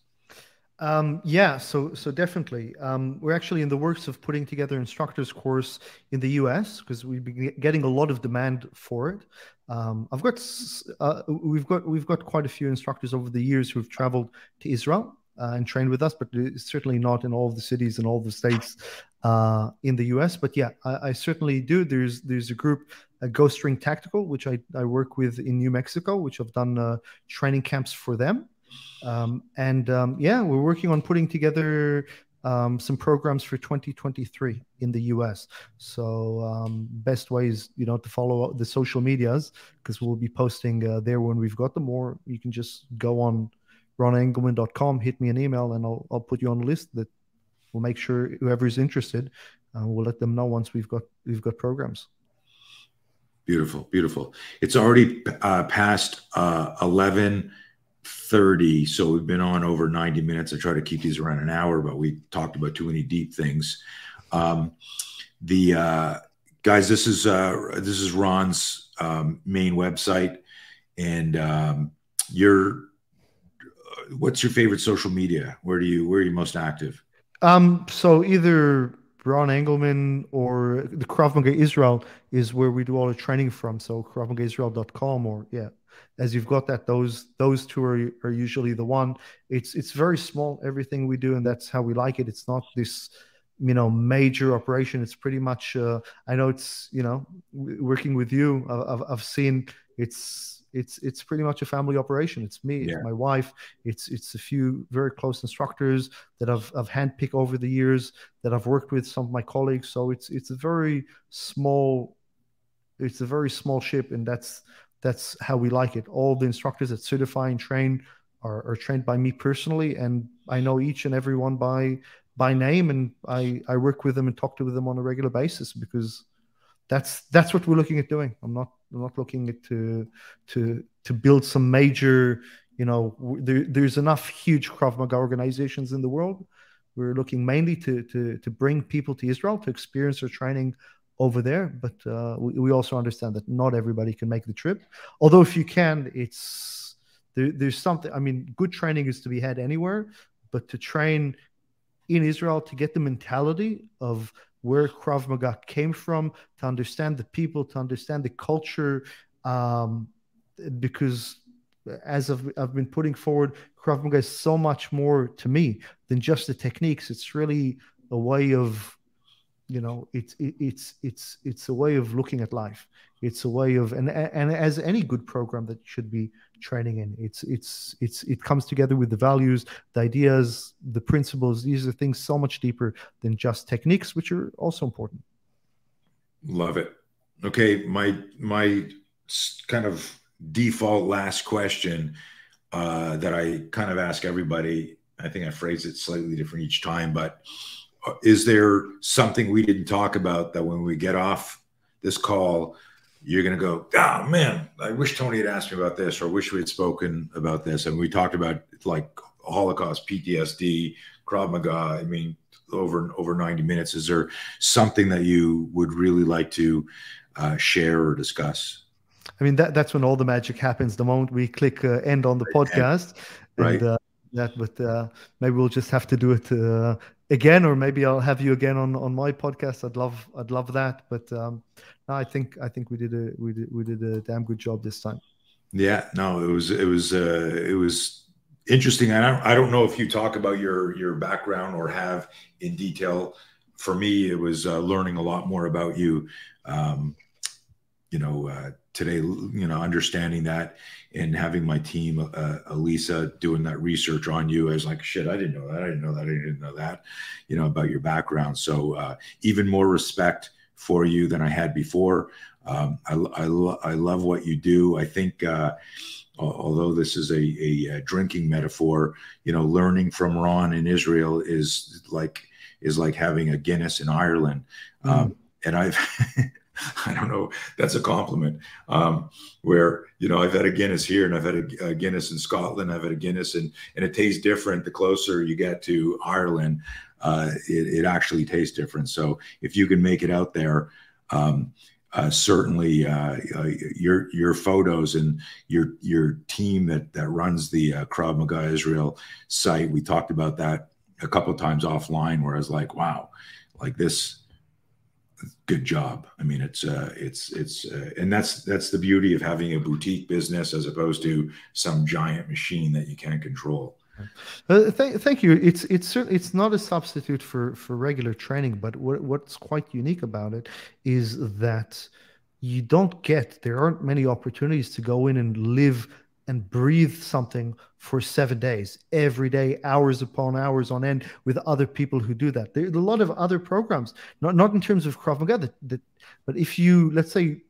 Yeah, so definitely. We're actually in the works of putting together instructors course in the US, because we've been getting a lot of demand for it. We've got quite a few instructors over the years who've traveled to Israel and trained with us, but it's certainly not in all of the cities and all the states in the US. But yeah, I certainly do. There's a group, Ghost Ring Tactical, which I work with in New Mexico, which I've done training camps for them. Yeah, we're working on putting together some programs for 2023 in the US. So best way is, to follow the social medias, because we'll be posting there when we've got them, or you can just go on ronengelman.com, hit me an email, and I'll put you on a list that will make sure whoever's interested, we'll let them know once we've got programs. Beautiful, beautiful. It's already past 11 30, so we've been on over 90 minutes. I try to keep these around an hour, but we talked about too many deep things. The guys, this is Ron's main website, and what's your favorite social media? Where are you most active? So either Ron Engelman or the Krav Maga Israel is where we do all the training from. So kravmagaisrael.com, or yeah, as you've got that, those two are usually the one. It's very small, everything we do, and that's how we like it. It's not this, major operation. It's pretty much, I know it's, working with you, I've seen it's pretty much a family operation. It's me, it's my wife, it's a few very close instructors that I've handpicked over the years, that I've worked with some of my colleagues. So it's a very small ship, and that's how we like it. All the instructors that certify and train are trained by me personally, and I know each and every one by name, and I work with them and talk to them on a regular basis, because that's what we're looking at doing. I'm not looking at to build some major, there's enough huge Krav Maga organizations in the world. We're looking mainly to bring people to Israel to experience their training over there, but we also understand that not everybody can make the trip. Although if you can, there's something. I mean, good training is to be had anywhere, but to train in Israel, to get the mentality of where Krav Maga came from, to understand the people, to understand the culture, because as I've been putting forward, Krav Maga is so much more to me than just the techniques. It's really a way of, it's a way of looking at life. It's a way of, and as any good program that should be training in, it comes together with the values, the ideas, the principles. These are things so much deeper than just techniques, which are also important. Love it. Okay, my kind of default last question that I kind of ask everybody. I think I phrase it slightly different each time, but is there something we didn't talk about that when we get off this call, you're going to go, oh man, I wish Tony had asked me about this, or wish we had spoken about this? And we talked about like Holocaust, PTSD, Krav Maga. I mean, over 90 minutes. Is there something that you would really like to share or discuss? I mean, that's when all the magic happens, the moment we click end on the podcast. Right. But maybe we'll just have to do it again, or maybe I'll have you again on my podcast. I'd love that. But no, I think we did a damn good job this time. Yeah, no, it was interesting. I don't know if you talk about your background or have in detail. For me, it was learning a lot more about you. Today, understanding that and having my team, Elisa, doing that research on you. I was like, shit, I didn't know that. I didn't know that, about your background. So even more respect for you than I had before. I love what you do. I think, although this is a drinking metaphor, learning from Ron in Israel is like having a Guinness in Ireland. And I've, I don't know, that's a compliment. Where, I've had a Guinness here and I've had a Guinness in Scotland. I've had a Guinness and it tastes different. The closer you get to Ireland, it actually tastes different. So if you can make it out there, certainly your photos and your team that runs the Krav Maga Israel site, we talked about that a couple of times offline, where I was like, wow, like this, good job. I mean, it's and that's the beauty of having a boutique business as opposed to some giant machine that you can't control. Thank you. It's not a substitute for regular training, but what's quite unique about it is that there aren't many opportunities to go in and live and breathe something for 7 days, every day, hours upon hours on end, with other people who do that. There are a lot of other programs, not in terms of Krav Maga, but if you, let's say,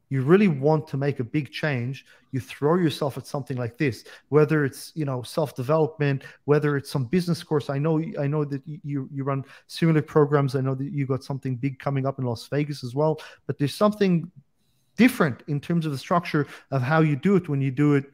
you really want to make a big change, you throw yourself at something like this, whether it's, self-development, whether it's some business course. I know that you run similar programs. I know that you got something big coming up in Las Vegas as well, but there's something different in terms of the structure of how you do it when you do it,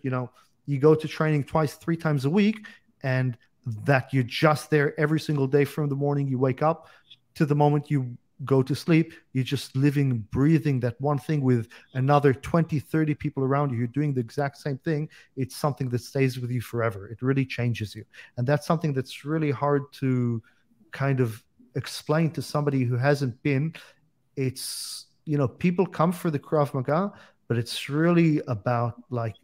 you go to training twice, 3 times a week, and that you're just there every single day from the morning you wake up to the moment you go to sleep. You're just living, breathing that one thing with another 20, 30 people around you. You're doing the exact same thing. It's something that stays with you forever. It really changes you. And that's something that's really hard to kind of explain to somebody who hasn't been. It's, people come for the Krav Maga, but it's really about like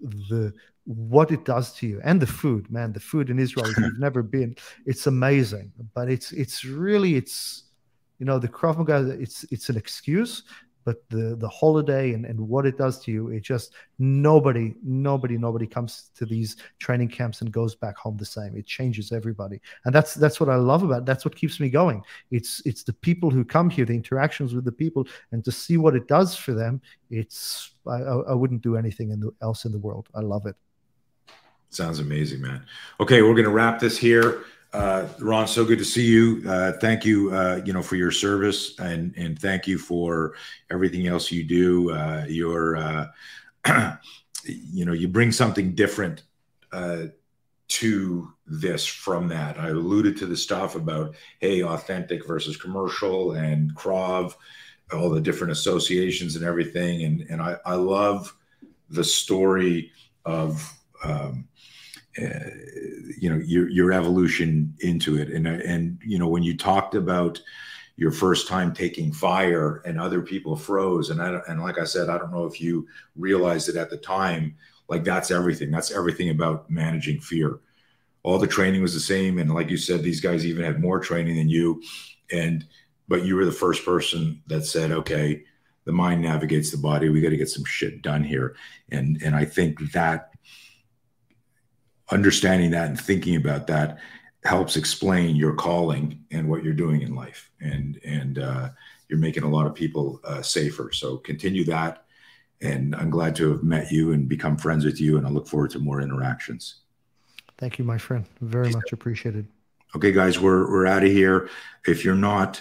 what it does to you, and the food, man. The food in Israel, if you've never been, it's amazing. But it's really, the Krav Maga, it's an excuse, but the holiday and what it does to you, it just, nobody comes to these training camps and goes back home the same. It changes everybody. And that's what I love about it. That's what keeps me going. It's the people who come here, the interactions with the people, and to see what it does for them. I wouldn't do anything else in the world. I love it. Sounds amazing, man. Okay, we're going to wrap this here. Ron, so good to see you. Thank you, for your service, and thank you for everything else you do. You bring something different to this from that. I alluded to the stuff about, hey, authentic versus commercial, and Krav, all the different associations and everything. And I love the story of, your evolution into it. And when you talked about your first time taking fire and other people froze, and like I said, I don't know if you realized it at the time, like that's everything about managing fear. All the training was the same. And like you said, these guys even had more training than you. But you were the first person that said, okay, the mind navigates the body. We got to get some shit done here. And I think that understanding that and thinking about that helps explain your calling and what you're doing in life. And you're making a lot of people safer. So continue that. And I'm glad to have met you and become friends with you. And I look forward to more interactions. Thank you, my friend. Very much appreciated. Okay, guys, we're out of here. If you're not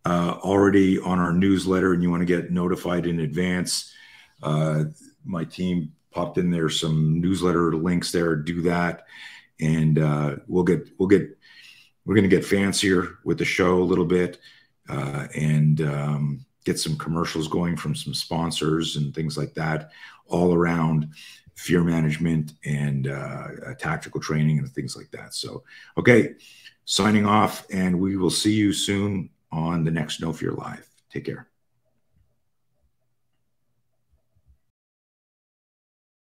already on our newsletter and you want to get notified in advance, my team popped in there some newsletter links there. Do that, and we're going to get fancier with the show a little bit, and get some commercials going from some sponsors and things like that, all around fear management and tactical training and things like that. So, okay, signing off, and we will see you soon on the next No Fear Live. Take care.